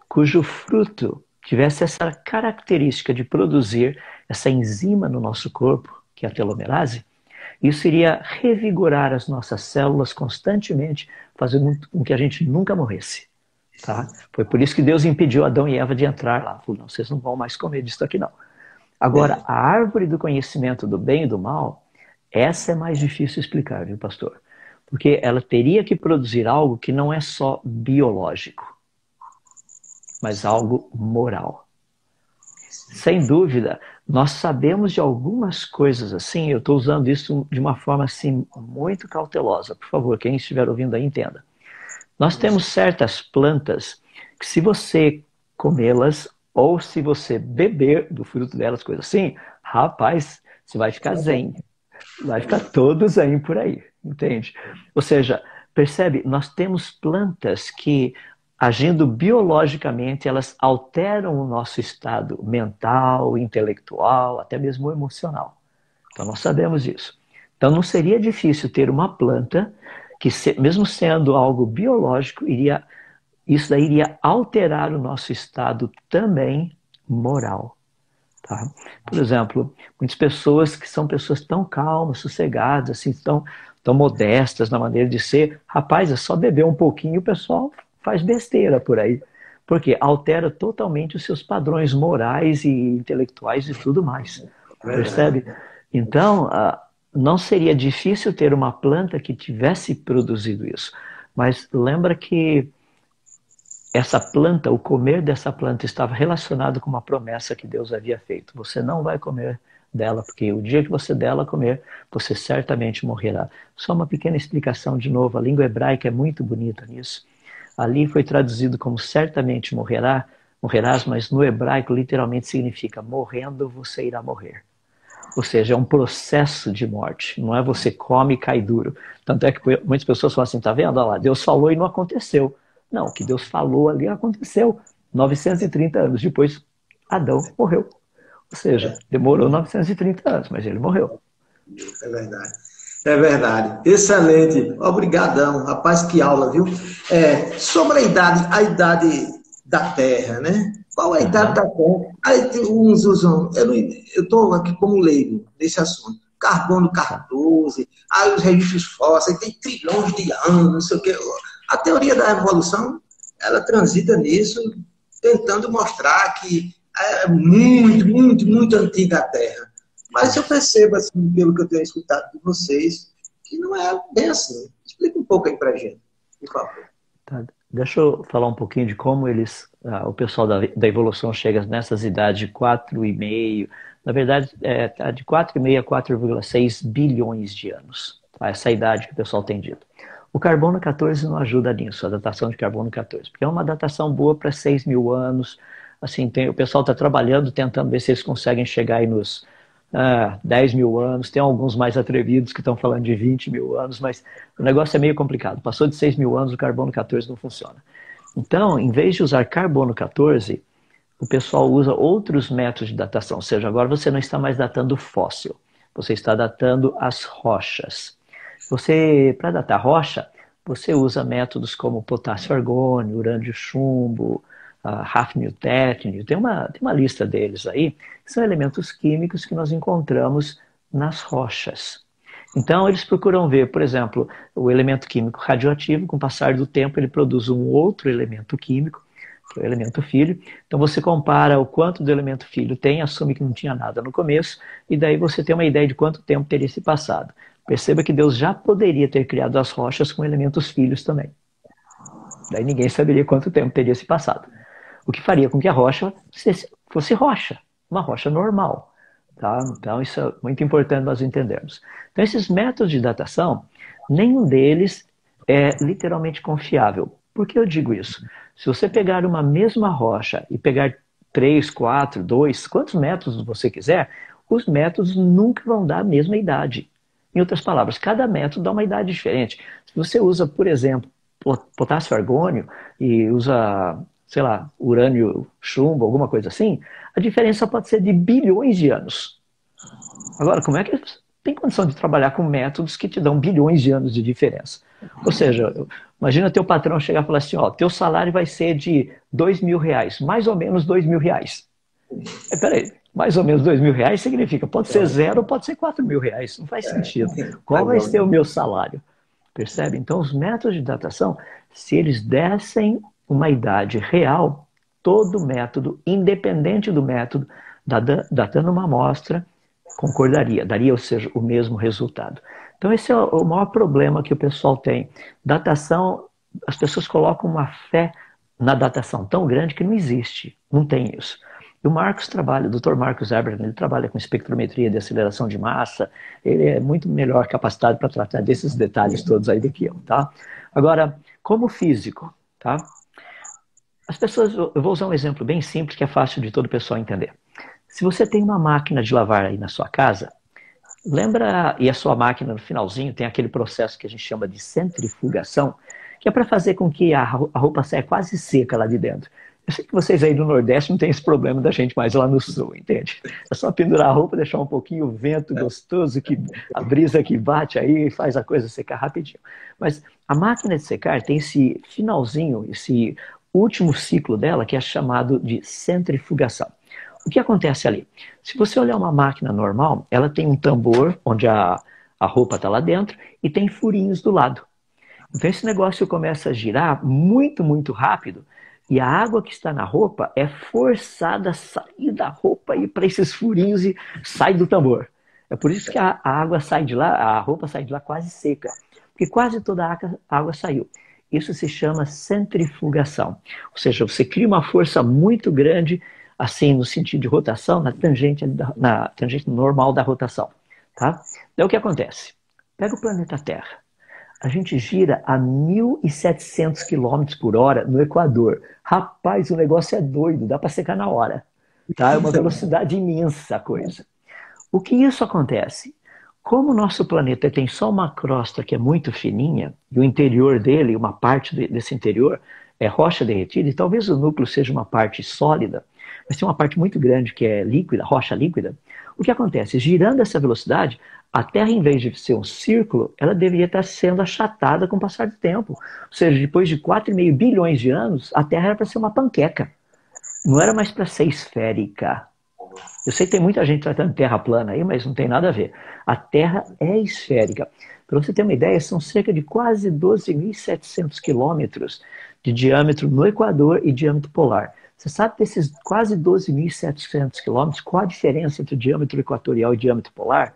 cujo fruto tivesse essa característica de produzir essa enzima no nosso corpo, que é a telomerase, isso iria revigorar as nossas células constantemente, fazendo com que a gente nunca morresse. Tá? Foi por isso que Deus impediu Adão e Eva de entrar lá. Falou, não, vocês não vão mais comer disso aqui não. Agora, a árvore do conhecimento do bem e do mal, essa é mais difícil explicar, viu, pastor? Porque ela teria que produzir algo que não é só biológico, mas algo moral. Sem dúvida, nós sabemos de algumas coisas assim, eu estou usando isso de uma forma assim muito cautelosa. Por favor, quem estiver ouvindo aí, entenda. Nós temos certas plantas que se você comê-las ou se você beber do fruto delas, coisa assim, rapaz, você vai ficar zen. Vai ficar todo zen por aí, entende? Ou seja, percebe, nós temos plantas que, agindo biologicamente, elas alteram o nosso estado mental, intelectual, até mesmo emocional. Então nós sabemos disso. Então não seria difícil ter uma planta que, mesmo sendo algo biológico, isso daí iria alterar o nosso estado também moral. Tá? Por exemplo, muitas pessoas que são pessoas tão calmas, sossegadas, assim, tão modestas na maneira de ser, rapaz, é só beber um pouquinho e o pessoal faz besteira por aí. Porque altera totalmente os seus padrões morais e intelectuais e tudo mais. Percebe? Então, não seria difícil ter uma planta que tivesse produzido isso. Mas lembra que essa planta, o comer dessa planta estava relacionado com uma promessa que Deus havia feito. Você não vai comer dela, porque o dia que você dela comer, você certamente morrerá. Só uma pequena explicação de novo, a língua hebraica é muito bonita nisso. Ali foi traduzido como certamente morrerás, mas no hebraico literalmente significa morrendo você irá morrer. Ou seja, é um processo de morte, não é você come e cai duro. Tanto é que muitas pessoas falam assim, tá vendo? Olha lá, Deus falou e não aconteceu. Não, o que Deus falou ali aconteceu. 930 anos depois, Adão morreu. Ou seja, demorou 930 anos, mas ele morreu. É verdade. É verdade. Excelente. Obrigadão. Rapaz, que aula, viu? Sobre a idade da Terra, né? Qual é a idade da Terra? Aí tem uns usam... Eu estou aqui como leigo nesse assunto. Carbono 14, aí os registros fósseis, tem trilhões de anos, não sei o quê. A teoria da evolução, ela transita nisso, tentando mostrar que é muito, muito, muito antiga a Terra. Mas eu percebo, assim, pelo que eu tenho escutado de vocês, que não é bem assim. Explica um pouco aí pra gente, por favor. Tá. Deixa eu falar um pouquinho de como o pessoal da evolução chega nessas idades de 4,5, na verdade, tá de 4,5 a 4,6 bilhões de anos. Tá? Essa é a idade que o pessoal tem dito. O carbono 14 não ajuda nisso, a datação de carbono 14, porque é uma datação boa para 6 mil anos. Assim, o pessoal está trabalhando, tentando ver se eles conseguem chegar aí nos 10 mil anos. Tem alguns mais atrevidos que estão falando de 20 mil anos, mas o negócio é meio complicado. Passou de 6 mil anos, o carbono 14 não funciona. Então, em vez de usar carbono 14, o pessoal usa outros métodos de datação. Ou seja, agora você não está mais datando fóssil, você está datando as rochas. Para datar rocha, você usa métodos como potássio argônio, urânio chumbo, hafnio tétnio, tem uma lista deles aí, que são elementos químicos que nós encontramos nas rochas. Então eles procuram ver, por exemplo, o elemento químico radioativo, com o passar do tempo ele produz um outro elemento químico, que é o elemento filho. Então você compara o quanto do elemento filho tem, assume que não tinha nada no começo, e daí você tem uma ideia de quanto tempo teria se passado. Perceba que Deus já poderia ter criado as rochas com elementos filhos também. Daí ninguém saberia quanto tempo teria se passado. O que faria com que a rocha fosse rocha, uma rocha normal. Tá? Então isso é muito importante nós entendermos. Então esses métodos de datação, nenhum deles é literalmente confiável. Por que eu digo isso? Se você pegar uma mesma rocha e pegar 3, 4, 2, quantos métodos você quiser, os métodos nunca vão dar a mesma idade. Em outras palavras, cada método dá uma idade diferente. Se você usa, por exemplo, potássio argônio e usa, sei lá, urânio chumbo, alguma coisa assim, a diferença pode ser de bilhões de anos. Agora, como é que tem condição de trabalhar com métodos que te dão bilhões de anos de diferença? Ou seja, imagina teu patrão chegar e falar assim, ó, teu salário vai ser de R$ 2.000, mais ou menos R$ 2.000. Peraí, mais ou menos R$ 2.000 significa, pode ser 0 ou pode ser R$ 4.000, não faz sentido. Qual vai ser o meu salário? Percebe? Então, os métodos de datação, se eles dessem uma idade real, todo método, independente do método, datando uma amostra, concordaria, daria, ou seja, o mesmo resultado. Então, esse é o maior problema que o pessoal tem. Datação, as pessoas colocam uma fé na datação tão grande que não existe, não tem isso. E o Marcos trabalha, o Dr. Marcos Eberhard, ele trabalha com espectrometria de aceleração de massa, ele é muito melhor capacitado para tratar desses detalhes todos aí do que eu, tá? Agora, como físico, tá? As pessoas, eu vou usar um exemplo bem simples que é fácil de todo o pessoal entender. Se você tem uma máquina de lavar aí na sua casa, lembra, e a sua máquina no finalzinho tem aquele processo que a gente chama de centrifugação, que é para fazer com que a roupa saia quase seca lá de dentro. Eu sei que vocês aí do Nordeste não tem esse problema da gente mais lá no Sul, entende? É só pendurar a roupa, deixar um pouquinho o vento gostoso, a brisa que bate aí e faz a coisa secar rapidinho. Mas a máquina de secar tem esse finalzinho, esse último ciclo dela, que é chamado de centrifugação. O que acontece ali? Se você olhar uma máquina normal, ela tem um tambor onde a roupa está lá dentro e tem furinhos do lado. Então esse negócio começa a girar muito, muito rápido e a água que está na roupa é forçada a sair da roupa e ir para esses furinhos e sai do tambor. É por isso que a água sai de lá, a roupa sai de lá quase seca, porque quase toda a água saiu. Isso se chama centrifugação. Ou seja, você cria uma força muito grande, assim, no sentido de rotação, na tangente normal da rotação. Tá? Então, o que acontece? Pega o planeta Terra. A gente gira a 1.700 km por hora no Equador. Rapaz, o negócio é doido, dá para secar na hora. Tá? É uma velocidade imensa a coisa. O que isso acontece? Como o nosso planeta tem só uma crosta que é muito fininha, e o interior dele, uma parte desse interior, é rocha derretida, e talvez o núcleo seja uma parte sólida, mas tem uma parte muito grande que é líquida, rocha líquida. O que acontece? Girando essa velocidade, a Terra, em vez de ser um círculo, ela deveria estar sendo achatada com o passar do tempo. Ou seja, depois de 4,5 bilhões de anos, a Terra era para ser uma panqueca. Não era mais para ser esférica. Eu sei que tem muita gente tratando Terra plana aí, mas não tem nada a ver. A Terra é esférica. Para você ter uma ideia, são cerca de quase 12.700 quilômetros de diâmetro no Equador e diâmetro polar. Você sabe desses quase 12.700 quilômetros, qual a diferença entre o diâmetro equatorial e o diâmetro polar?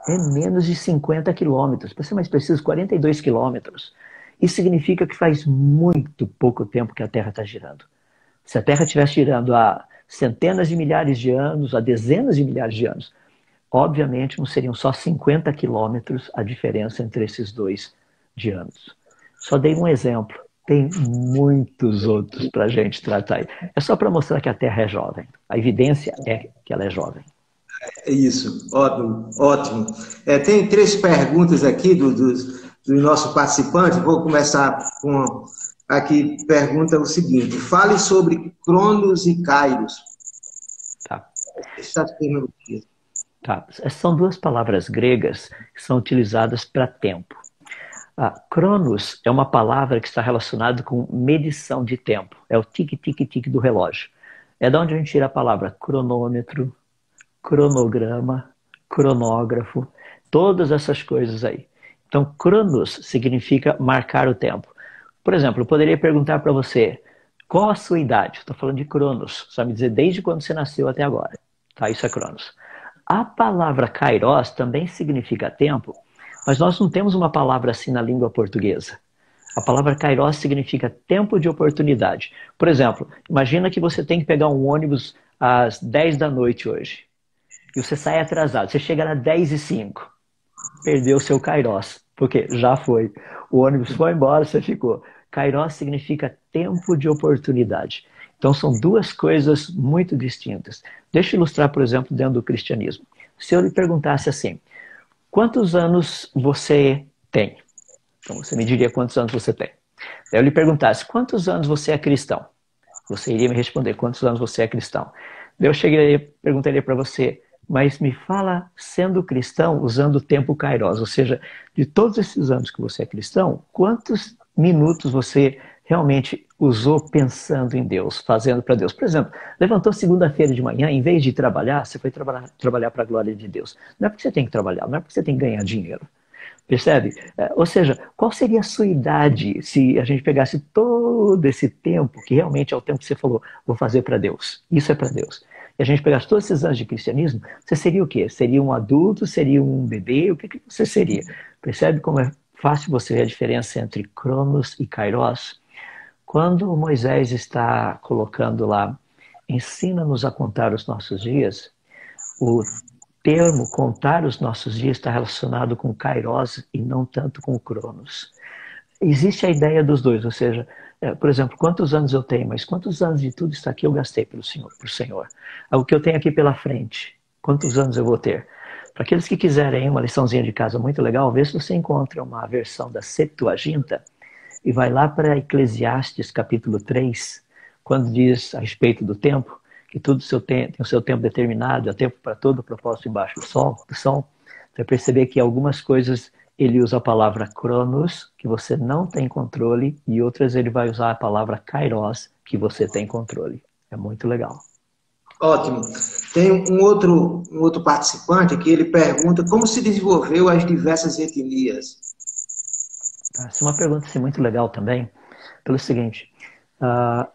É menos de 50 quilômetros, para ser mais preciso, 42 quilômetros. Isso significa que faz muito pouco tempo que a Terra está girando. Se a Terra estivesse girando há centenas de milhares de anos, há dezenas de milhares de anos, obviamente não seriam só 50 quilômetros a diferença entre esses dois diâmetros. Só dei um exemplo. Tem muitos outros para a gente tratar aí. É só para mostrar que a Terra é jovem. A evidência é que ela é jovem. É isso, ótimo, ótimo. Tem 3 perguntas aqui do nosso participante. Vou começar com aqui, pergunta o seguinte: fale sobre Cronos e Kairos. Tá. Está tendo aqui. Tá. São 2 palavras gregas que são utilizadas para tempo. Cronos é uma palavra que está relacionada com medição de tempo. É o tique-tique-tique do relógio. É da onde a gente tira a palavra cronômetro, cronograma, cronógrafo, todas essas coisas aí. Então, Cronos significa marcar o tempo. Por exemplo, eu poderia perguntar para você, qual a sua idade? Estou falando de Cronos, só me dizer desde quando você nasceu até agora. Tá, isso é Cronos. A palavra Kairos também significa tempo, mas nós não temos uma palavra assim na língua portuguesa. A palavra Kairos significa tempo de oportunidade. Por exemplo, imagina que você tem que pegar um ônibus às 10 da noite hoje. E você sai atrasado. Você chega às 10h05. Perdeu o seu Kairos. Porque já foi. O ônibus foi embora, você ficou. Kairos significa tempo de oportunidade. Então são duas coisas muito distintas. Deixa eu ilustrar, por exemplo, dentro do cristianismo. Se eu lhe perguntasse assim, quantos anos você tem? Então você me diria quantos anos você tem. Daí eu lhe perguntasse, quantos anos você é cristão? Você iria me responder, quantos anos você é cristão? Daí eu perguntaria para você, mas me fala sendo cristão usando o tempo kairos, ou seja, de todos esses anos que você é cristão, quantos minutos você realmente usou pensando em Deus, fazendo para Deus? Por exemplo, levantou segunda-feira de manhã, em vez de trabalhar, você foi trabalhar para a glória de Deus. Não é porque você tem que trabalhar, não é porque você tem que ganhar dinheiro. Percebe? Ou seja, qual seria a sua idade se a gente pegasse todo esse tempo, que realmente é o tempo que você falou, vou fazer para Deus, isso é para Deus, e a gente pegasse todos esses anos de cristianismo, você seria o quê? Seria um adulto? Seria um bebê? O que você seria? Percebe como é fácil você ver a diferença entre Cronos e Kairos? Quando Moisés está colocando lá, ensina-nos a contar os nossos dias, o termo contar os nossos dias está relacionado com Kairos e não tanto com Cronos. Existe a ideia dos dois, ou seja, por exemplo, quantos anos eu tenho, mas quantos anos de tudo isso aqui eu gastei pelo Senhor, por Senhor? O que eu tenho aqui pela frente, quantos anos eu vou ter? Para aqueles que quiserem uma liçãozinha de casa muito legal, vê se você encontra uma versão da Septuaginta e vai lá para Eclesiastes capítulo 3, quando diz a respeito do tempo, que tudo tem o seu tempo determinado, há tempo para todo o propósito embaixo do sol. Você vai perceber que algumas coisas ele usa a palavra cronos, que você não tem controle, e outras ele vai usar a palavra kairos, que você tem controle. É muito legal. Ótimo. Tem um outro participante que ele pergunta como se desenvolveu as diversas etnias. Essa é uma pergunta assim, muito legal também, pelo seguinte,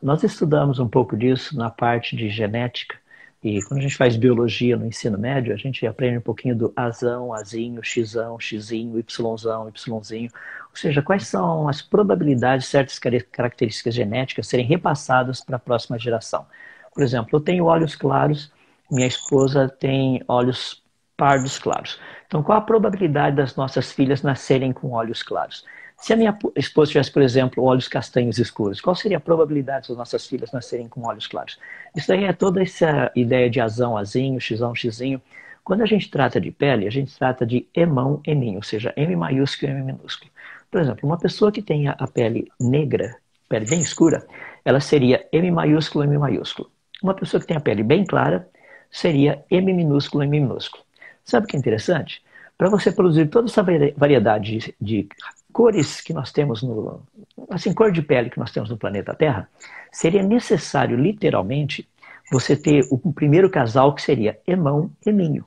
nós estudamos um pouco disso na parte de genética, e quando a gente faz biologia no ensino médio, a gente aprende um pouquinho do azão, azinho, xão, xizinho, yzão, yzinho, ou seja, quais são as probabilidades de certas características genéticas serem repassadas para a próxima geração. Por exemplo, eu tenho olhos claros, minha esposa tem olhos pardos claros. Então, qual a probabilidade das nossas filhas nascerem com olhos claros? Se a minha esposa tivesse, por exemplo, olhos castanhos escuros, qual seria a probabilidade das nossas filhas nascerem com olhos claros? Isso daí é toda essa ideia de azão, azinho, xão, xizinho. Quando a gente trata de pele, a gente trata de emão, eminho, ou seja, M maiúsculo e M minúsculo. Por exemplo, uma pessoa que tenha a pele negra, pele bem escura, ela seria M maiúsculo, M maiúsculo. Uma pessoa que tem a pele bem clara, seria M minúsculo, M minúsculo. Sabe o que é interessante? Para você produzir toda essa variedade de cores que nós temos cor de pele que nós temos no planeta Terra, seria necessário, literalmente, você ter o primeiro casal que seria emão, eminho.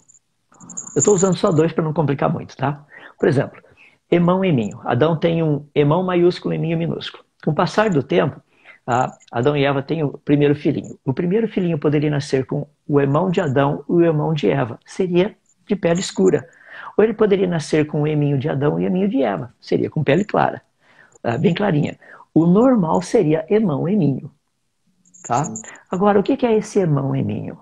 Eu estou usando só dois para não complicar muito, tá? Por exemplo, emão, eminho. Adão tem um emão maiúsculo, eminho minúsculo. Com o passar do tempo, Adão e Eva têm o primeiro filhinho. O primeiro filhinho poderia nascer com o emão de Adão e o emão de Eva. Seria de pele escura. Ou ele poderia nascer com o eminho de Adão e o eminho de Eva. Seria com pele clara, bem clarinha. O normal seria emão, eminho. Tá? Agora, o que é esse emão, eminho?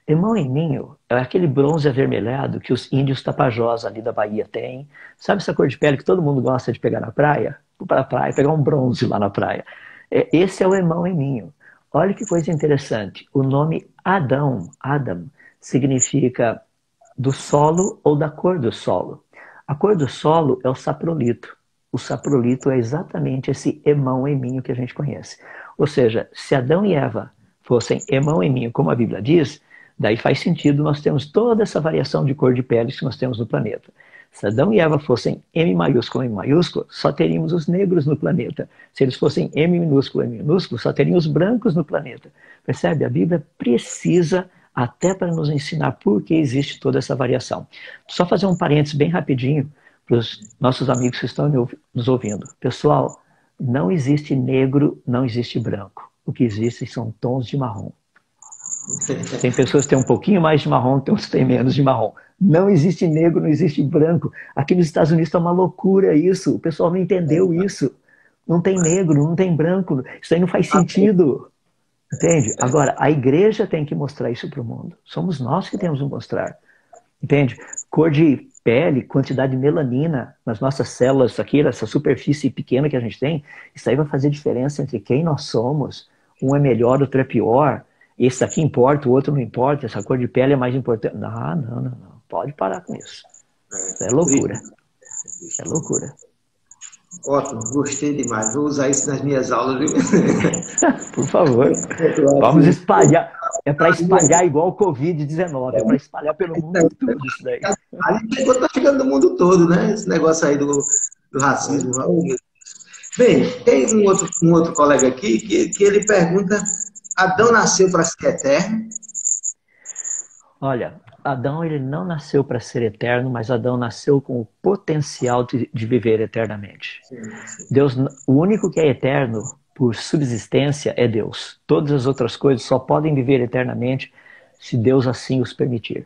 Emão, eminho é aquele bronze avermelhado que os índios tapajós ali da Bahia têm. Sabe essa cor de pele que todo mundo gosta de pegar na praia? Vou para a praia, pegar um bronze lá na praia. Esse é o emão, eminho. Olha que coisa interessante. O nome Adão, Adam, significa do solo ou da cor do solo. A cor do solo é o saprolito. O saprolito é exatamente esse emão, eminho que a gente conhece. Ou seja, se Adão e Eva fossem emão, eminho, como a Bíblia diz, daí faz sentido nós temos toda essa variação de cor de pele que nós temos no planeta. Se Adão e Eva fossem M maiúsculo, M maiúsculo, só teríamos os negros no planeta. Se eles fossem M minúsculo, M minúsculo, só teriam os brancos no planeta. Percebe? A Bíblia precisa até para nos ensinar por que existe toda essa variação. Só fazer um parênteses bem rapidinho para os nossos amigos que estão nos ouvindo. Pessoal, não existe negro, não existe branco. O que existe são tons de marrom. Tem pessoas que têm um pouquinho mais de marrom, tem uns que têm menos de marrom. Não existe negro, não existe branco. Aqui nos Estados Unidos está uma loucura isso. O pessoal não entendeu isso. Não tem negro, não tem branco. Isso aí não faz sentido. Entende? Agora, a igreja tem que mostrar isso para o mundo. Somos nós que temos que mostrar. Entende? Cor de pele, quantidade de melanina nas nossas células aqui, essa superfície pequena que a gente tem, isso aí vai fazer diferença entre quem nós somos, um é melhor, outro é pior, esse aqui importa, o outro não importa, essa cor de pele é mais importante. Não, não, não, não. Pode parar com isso. Isso é loucura. É loucura. Ótimo, gostei demais. Vou usar isso nas minhas aulas, viu? Por favor. Vamos espalhar. É para espalhar igual o Covid-19. É para espalhar pelo mundo todo isso daí. Aí está chegando no mundo todo, né? Esse negócio aí do racismo. Bem, tem um outro colega aqui que ele pergunta: Adão nasceu para ser eterno? Olha, Adão ele não nasceu para ser eterno, mas Adão nasceu com o potencial de viver eternamente. Deus, o único que é eterno por subsistência é Deus. Todas as outras coisas só podem viver eternamente se Deus assim os permitir.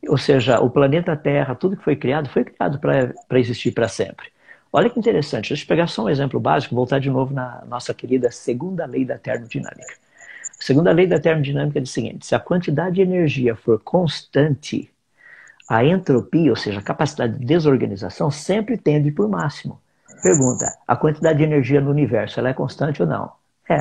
Ou seja, o planeta Terra, tudo que foi criado para existir para sempre. Olha que interessante, deixa eu pegar só um exemplo básico, voltar de novo na nossa querida segunda lei da termodinâmica. A segunda lei da termodinâmica diz o seguinte: se a quantidade de energia for constante, a entropia, ou seja, a capacidade de desorganização, sempre tende por máximo. Pergunta: a quantidade de energia no universo, ela é constante ou não? É.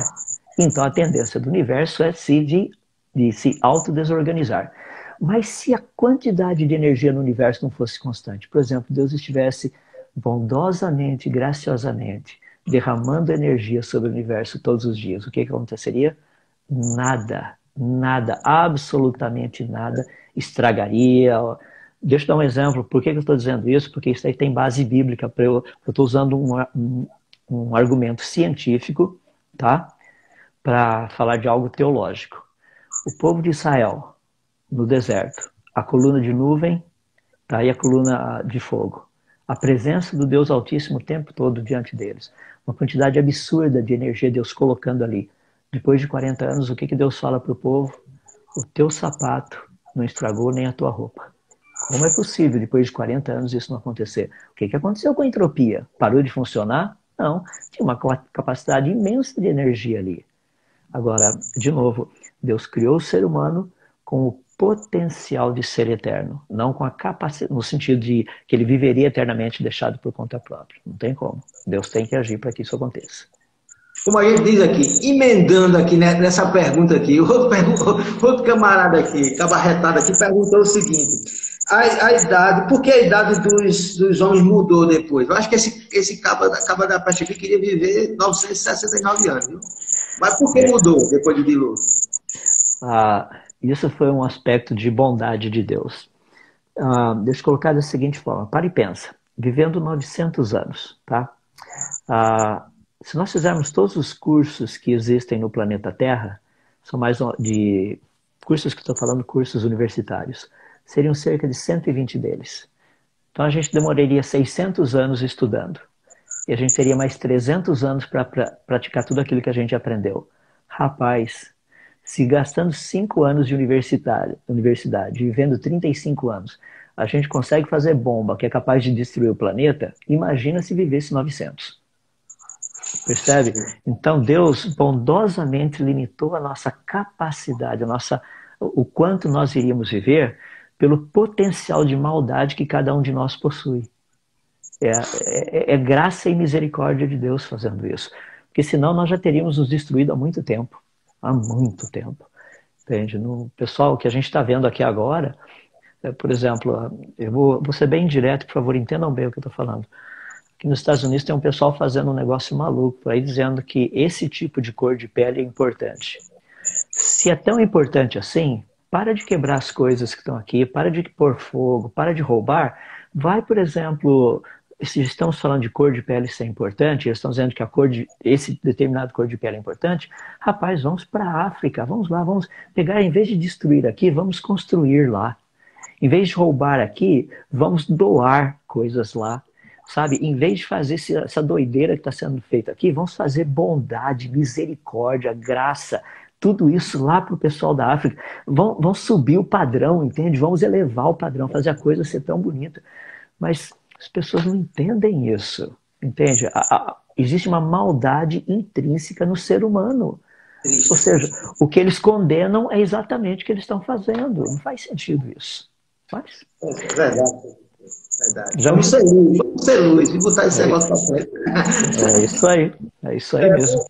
Então a tendência do universo é de se autodesorganizar. Mas se a quantidade de energia no universo não fosse constante, por exemplo, Deus estivesse bondosamente, graciosamente, derramando energia sobre o universo todos os dias, o que aconteceria? Nada, nada, absolutamente nada estragaria. Deixa eu dar um exemplo. Por que eu estou dizendo isso? Porque isso aí tem base bíblica. Eu estou usando um argumento científico, tá? Para falar de algo teológico. O povo de Israel, no deserto, a coluna de nuvem, tá? E a coluna de fogo. A presença do Deus Altíssimo o tempo todo diante deles. Uma quantidade absurda de energia Deus colocando ali. Depois de 40 anos, o que Deus fala para o povo? O teu sapato não estragou nem a tua roupa. Como é possível, depois de 40 anos, isso não acontecer? O que aconteceu com a entropia? Parou de funcionar? Não. Tinha uma capacidade imensa de energia ali. Agora, de novo, Deus criou o ser humano com o potencial de ser eterno, não com a capacidade, no sentido de que ele viveria eternamente deixado por conta própria. Não tem como. Deus tem que agir para que isso aconteça. Como a gente diz aqui, emendando aqui nessa pergunta aqui, outro camarada aqui, cabarretado aqui, perguntou o seguinte: a idade, por que a idade dos homens mudou depois? Eu acho que esse caba da peste aqui queria viver 969 anos, viu? Mas por que mudou depois de Bilu? Isso foi um aspecto de bondade de Deus. Deixa eu colocar da seguinte forma: para e pensa, vivendo 900 anos, tá? Se nós fizermos todos os cursos que existem no planeta Terra, são mais de cursos que estou falando, cursos universitários, seriam cerca de 120 deles. Então a gente demoraria 600 anos estudando. E a gente teria mais 300 anos para praticar tudo aquilo que a gente aprendeu. Rapaz, se gastando 5 anos de universidade, vivendo 35 anos, a gente consegue fazer bomba que é capaz de destruir o planeta, imagina se vivesse 900. Percebe? Então Deus bondosamente limitou a nossa capacidade, o quanto nós iríamos viver, pelo potencial de maldade que cada um de nós possui. É graça e misericórdia de Deus fazendo isso. Porque senão nós já teríamos nos destruído há muito tempo. Há muito tempo. Entende? No pessoal que a gente está vendo aqui agora, por exemplo, eu vou ser bem direto, por favor, entendam bem o que eu estou falando. Aqui nos Estados Unidos tem um pessoal fazendo um negócio maluco aí, dizendo que esse tipo de cor de pele é importante. Se é tão importante assim, para de quebrar as coisas que estão aqui, para de pôr fogo, para de roubar. Vai, por exemplo, se estamos falando de cor de pele, isso é importante, eles estão dizendo que esse determinado cor de pele é importante, rapaz, vamos para a África, vamos lá, vamos pegar, em vez de destruir aqui, vamos construir lá. Em vez de roubar aqui, vamos doar coisas lá. Sabe, em vez de fazer essa doideira que está sendo feita aqui, vamos fazer bondade, misericórdia, graça, tudo isso lá para o pessoal da África. Vamos subir o padrão, entende? Vamos elevar o padrão, fazer a coisa ser tão bonita. Mas as pessoas não entendem isso, entende? Existe uma maldade intrínseca no ser humano. Ou seja, o que eles condenam é exatamente o que eles estão fazendo. Não faz sentido isso. Faz? É verdade. Verdade. Vamos ser luz e botar esse negócio para frente. É isso aí mesmo.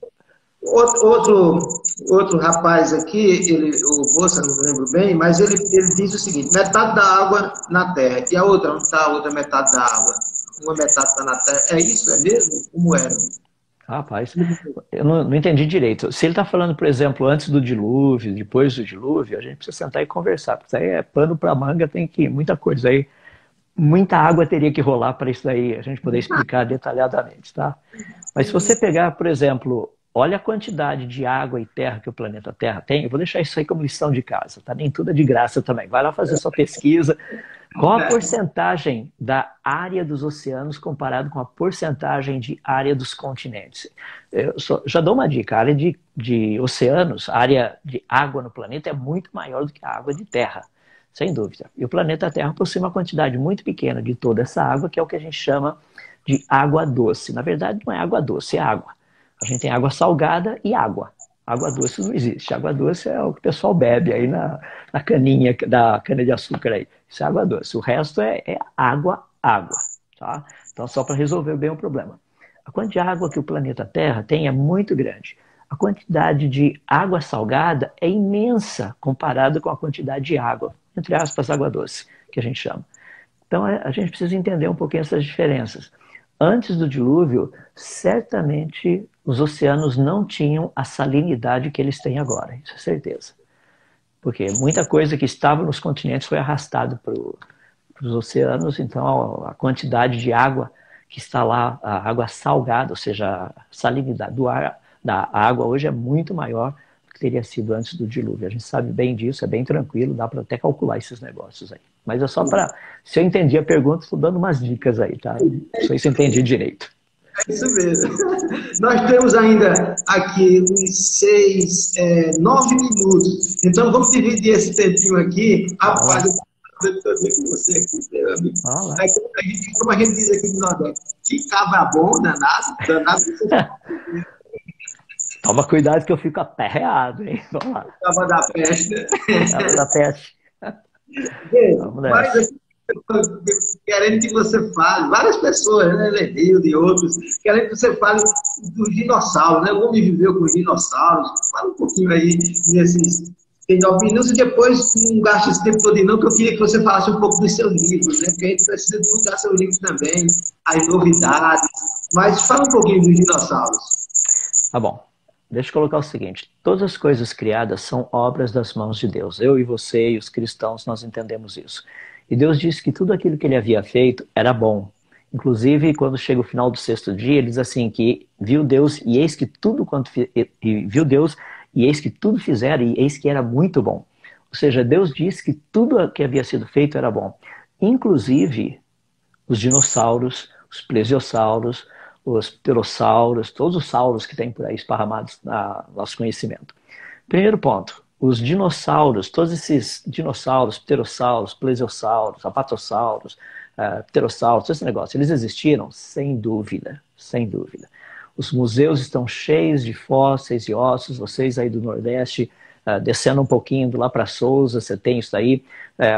Outro rapaz aqui, o moça, não lembro bem, mas ele diz o seguinte: metade da água na terra, e a outra, onde está a outra metade da água? Uma metade está na terra. É isso? É mesmo? Como era? Rapaz, eu não entendi direito. Se ele está falando, por exemplo, antes do dilúvio, depois do dilúvio, a gente precisa sentar e conversar, porque isso aí é pano para manga, tem que muita coisa aí, muita água teria que rolar para isso aí, a gente poder explicar detalhadamente, tá? Mas se você pegar, por exemplo, olha a quantidade de água e terra que o planeta Terra tem, eu vou deixar isso aí como lição de casa, tá? Nem tudo é de graça também. Vai lá fazer sua pesquisa. Qual a porcentagem da área dos oceanos comparado com a porcentagem de área dos continentes? Já dou uma dica, a área de oceanos, a área de água no planeta é muito maior do que a água de terra, sem dúvida. E o planeta Terra possui uma quantidade muito pequena de toda essa água, que é o que a gente chama de água doce. Na verdade, não é água doce, é água. A gente tem água salgada e água. Água doce não existe. Água doce é o que o pessoal bebe aí na caninha da cana-de-açúcar aí. Isso é água doce. O resto é água, tá? Então, só para resolver bem o problema. A quantidade de água que o planeta Terra tem é muito grande. A quantidade de água salgada é imensa comparada com a quantidade de água, entre aspas, água doce, que a gente chama. Então, a gente precisa entender um pouquinho essas diferenças. Antes do dilúvio, certamente os oceanos não tinham a salinidade que eles têm agora, isso é certeza. Porque muita coisa que estava nos continentes foi arrastada para os oceanos, então a quantidade de água que está lá, a água salgada, ou seja, a salinidade da água hoje é muito maior do que teria sido antes do dilúvio. A gente sabe bem disso, é bem tranquilo, dá para até calcular esses negócios aí. Mas é só para... Se eu entendi a pergunta, estou dando umas dicas aí, tá? Não sei se eu entendi direito. É isso mesmo. Nós temos ainda aqui uns 9 minutos. Então, vamos dividir esse tempinho aqui. Rapaz, eu estou com você aqui, meu amigo. Como a gente diz aqui no Nordeste, que cabra bom, danado. Toma cuidado que eu fico aperreado, hein? Vamos lá. Cabra da peste, né? Cabra da peste. Mas aqui, querendo que você fale, várias pessoas, né, Lenil e outros, querendo que você fale dos dinossauros, né? O homem viveu com os dinossauros. Fala um pouquinho aí nesses 9 minutos e depois não gaste esse tempo todo não, que eu queria que você falasse um pouco dos seus livros, né? Porque a gente precisa divulgar seus livros também, as novidades. Mas fala um pouquinho dos dinossauros. Tá bom. Deixa eu colocar o seguinte, todas as coisas criadas são obras das mãos de Deus. Eu e você e os cristãos, nós entendemos isso. E Deus disse que tudo aquilo que ele havia feito era bom. Inclusive, quando chega o final do 6º dia, ele diz assim que viu Deus e eis que tudo fizeram e eis que era muito bom. Ou seja, Deus disse que tudo que havia sido feito era bom. Inclusive os dinossauros, os plesiosauros, os pterossauros, todos os sauros que tem por aí esparramados no nosso conhecimento. Primeiro ponto, os dinossauros, todos esses dinossauros, pterossauros, plesiosauros, apatossauros, pterossauros, esse negócio, eles existiram? Sem dúvida, sem dúvida. Os museus estão cheios de fósseis e ossos, vocês aí do Nordeste, descendo um pouquinho lá para Sousa, você tem isso aí,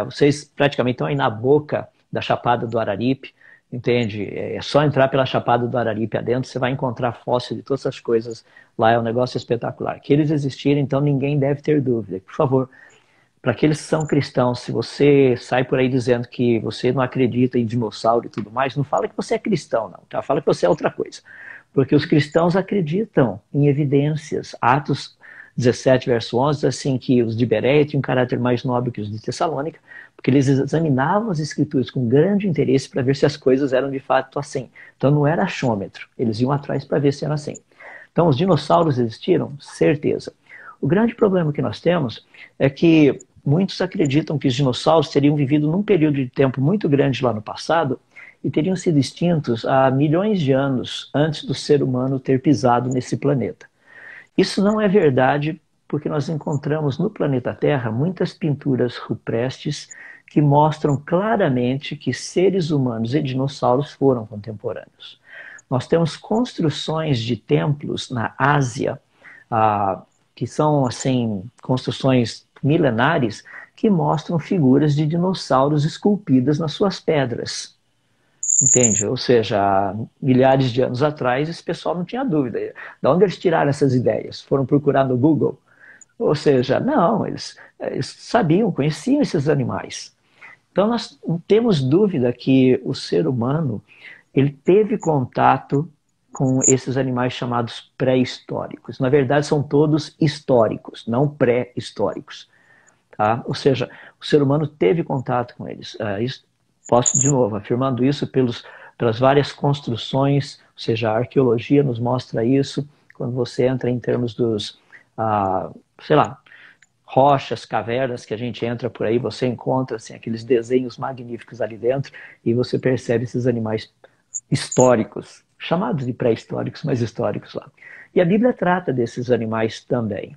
vocês praticamente estão aí na boca da Chapada do Araripe, entende? É só entrar pela Chapada do Araripe adentro, você vai encontrar fóssil de todas essas coisas. Lá é um negócio espetacular. Que eles existirem, então ninguém deve ter dúvida. Por favor, para aqueles que são cristãos, se você sai por aí dizendo que você não acredita em dinossauro e tudo mais, não fala que você é cristão, não. Tá? Fala que você é outra coisa. Porque os cristãos acreditam em evidências. Atos 17, verso 11, assim que os de Bereia tinham um caráter mais nobre que os de Tessalônica, porque eles examinavam as escrituras com grande interesse para ver se as coisas eram de fato assim. Então não era achômetro, eles iam atrás para ver se era assim. Então os dinossauros existiram? Certeza. O grande problema que nós temos é que muitos acreditam que os dinossauros teriam vivido num período de tempo muito grande lá no passado e teriam sido extintos há milhões de anos antes do ser humano ter pisado nesse planeta. Isso não é verdade, porque nós encontramos no planeta Terra muitas pinturas rupestres que mostram claramente que seres humanos e dinossauros foram contemporâneos. Nós temos construções de templos na Ásia, que são assim, construções milenares, que mostram figuras de dinossauros esculpidas nas suas pedras. Entende? Ou seja, há milhares de anos atrás, esse pessoal não tinha dúvida. De onde eles tiraram essas ideias? Foram procurar no Google? Ou seja, não, eles sabiam, conheciam esses animais. Então, nós não temos dúvida que o ser humano ele teve contato com esses animais chamados pré-históricos. Na verdade, são todos históricos, não pré-históricos. Tá? Ou seja, o ser humano teve contato com eles. Posso, de novo, afirmando isso pelas várias construções, ou seja, a arqueologia nos mostra isso, quando você entra em termos dos, sei lá, rochas, cavernas que a gente entra por aí, você encontra assim, aqueles desenhos magníficos ali dentro e você percebe esses animais históricos, chamados de pré-históricos, mas históricos lá. E a Bíblia trata desses animais também.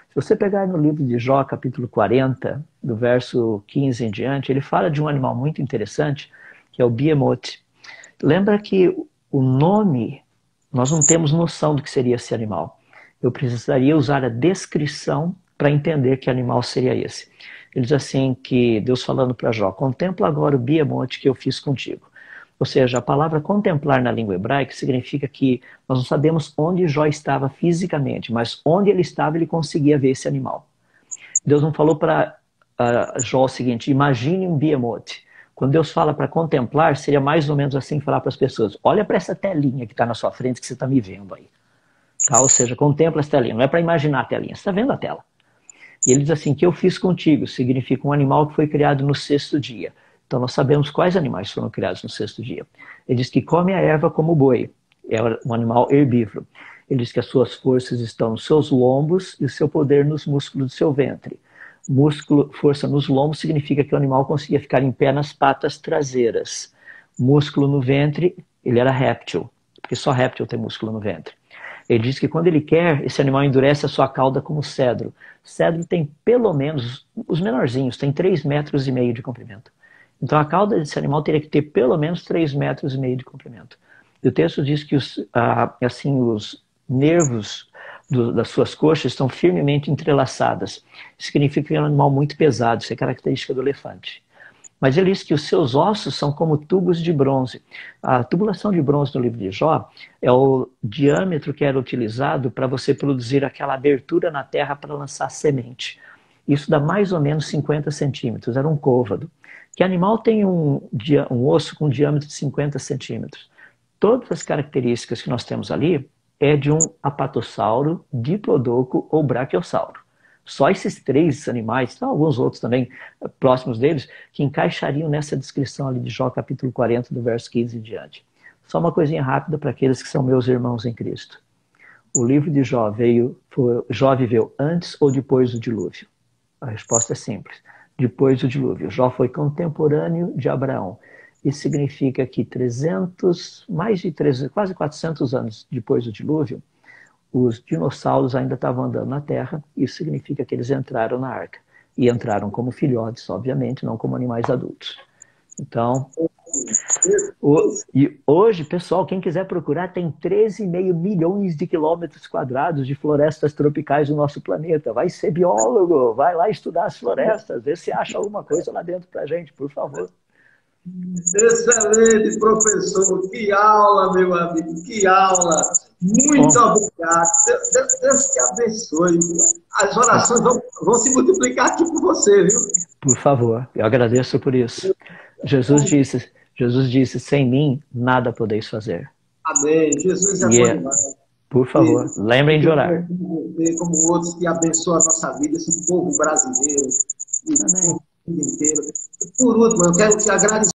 Se você pegar no livro de Jó, capítulo 40, do verso 15 em diante, ele fala de um animal muito interessante, que é o Behemoth. Lembra que o nome, nós não temos noção do que seria esse animal. Eu precisaria usar a descrição para entender que animal seria esse. Ele diz assim, que Deus falando para Jó, contempla agora o Behemoth que eu fiz contigo. Ou seja, a palavra contemplar na língua hebraica significa que nós não sabemos onde Jó estava fisicamente, mas onde ele estava ele conseguia ver esse animal. Deus não falou para Jó o seguinte, imagine um Behemoth. Quando Deus fala para contemplar, seria mais ou menos assim falar para as pessoas, olha para essa telinha que está na sua frente que você está me vendo aí. Tá? Ou seja, contempla essa telinha, não é para imaginar a telinha, você está vendo a tela. E ele diz assim, que eu fiz contigo, significa um animal que foi criado no 6º dia. Então nós sabemos quais animais foram criados no 6º dia. Ele diz que come a erva como o boi, é um animal herbívoro. Ele diz que as suas forças estão nos seus lombos e o seu poder nos músculos do seu ventre. Força nos lombos significa que o animal conseguia ficar em pé nas patas traseiras. Músculo no ventre, ele era réptil, porque só réptil tem músculo no ventre. Ele diz que quando ele quer, esse animal endurece a sua cauda como cedro. Cedro tem pelo menos, os menorzinhos, tem 3,5 metros de comprimento. Então a cauda desse animal teria que ter pelo menos 3,5 metros de comprimento. E o texto diz que os nervos das suas coxas estão firmemente entrelaçadas. Isso significa que é um animal muito pesado, isso é característica do elefante. Mas ele diz que os seus ossos são como tubos de bronze. A tubulação de bronze no livro de Jó é o diâmetro que era utilizado para você produzir aquela abertura na terra para lançar semente. Isso dá mais ou menos 50 centímetros, era um côvado. Que animal tem um osso com um diâmetro de 50 centímetros? Todas as características que nós temos ali é de um apatossauro, diplodocus ou brachiosauro. Só esses 3 animais, tem alguns outros também próximos deles, que encaixariam nessa descrição ali de Jó capítulo 40, do verso 15 em diante. Só uma coisinha rápida para aqueles que são meus irmãos em Cristo. O livro de Jó Jó viveu antes ou depois do dilúvio? A resposta é simples. Depois do dilúvio. Jó foi contemporâneo de Abraão. Isso significa que quase 400 anos depois do dilúvio, os dinossauros ainda estavam andando na Terra. Isso significa que eles entraram na arca. E entraram como filhotes, obviamente, não como animais adultos. Então, e hoje, pessoal, quem quiser procurar, tem 13,5 milhões de quilômetros quadrados de florestas tropicais no nosso planeta. Vai ser biólogo, vai lá estudar as florestas, vê se acha alguma coisa lá dentro pra gente, por favor. Excelente, professor. Que aula, meu amigo, que aula. Muito obrigado. Deus te abençoe. As orações vão se multiplicar aqui por você, viu? Por favor, eu agradeço por isso. Jesus disse, sem mim, nada podeis fazer. Amém. Jesus é bom demais. Por favor, lembrem de orar. Como outros que abençoam a nossa vida, esse povo brasileiro, esse povo inteiro. Por último, eu quero te agradecer.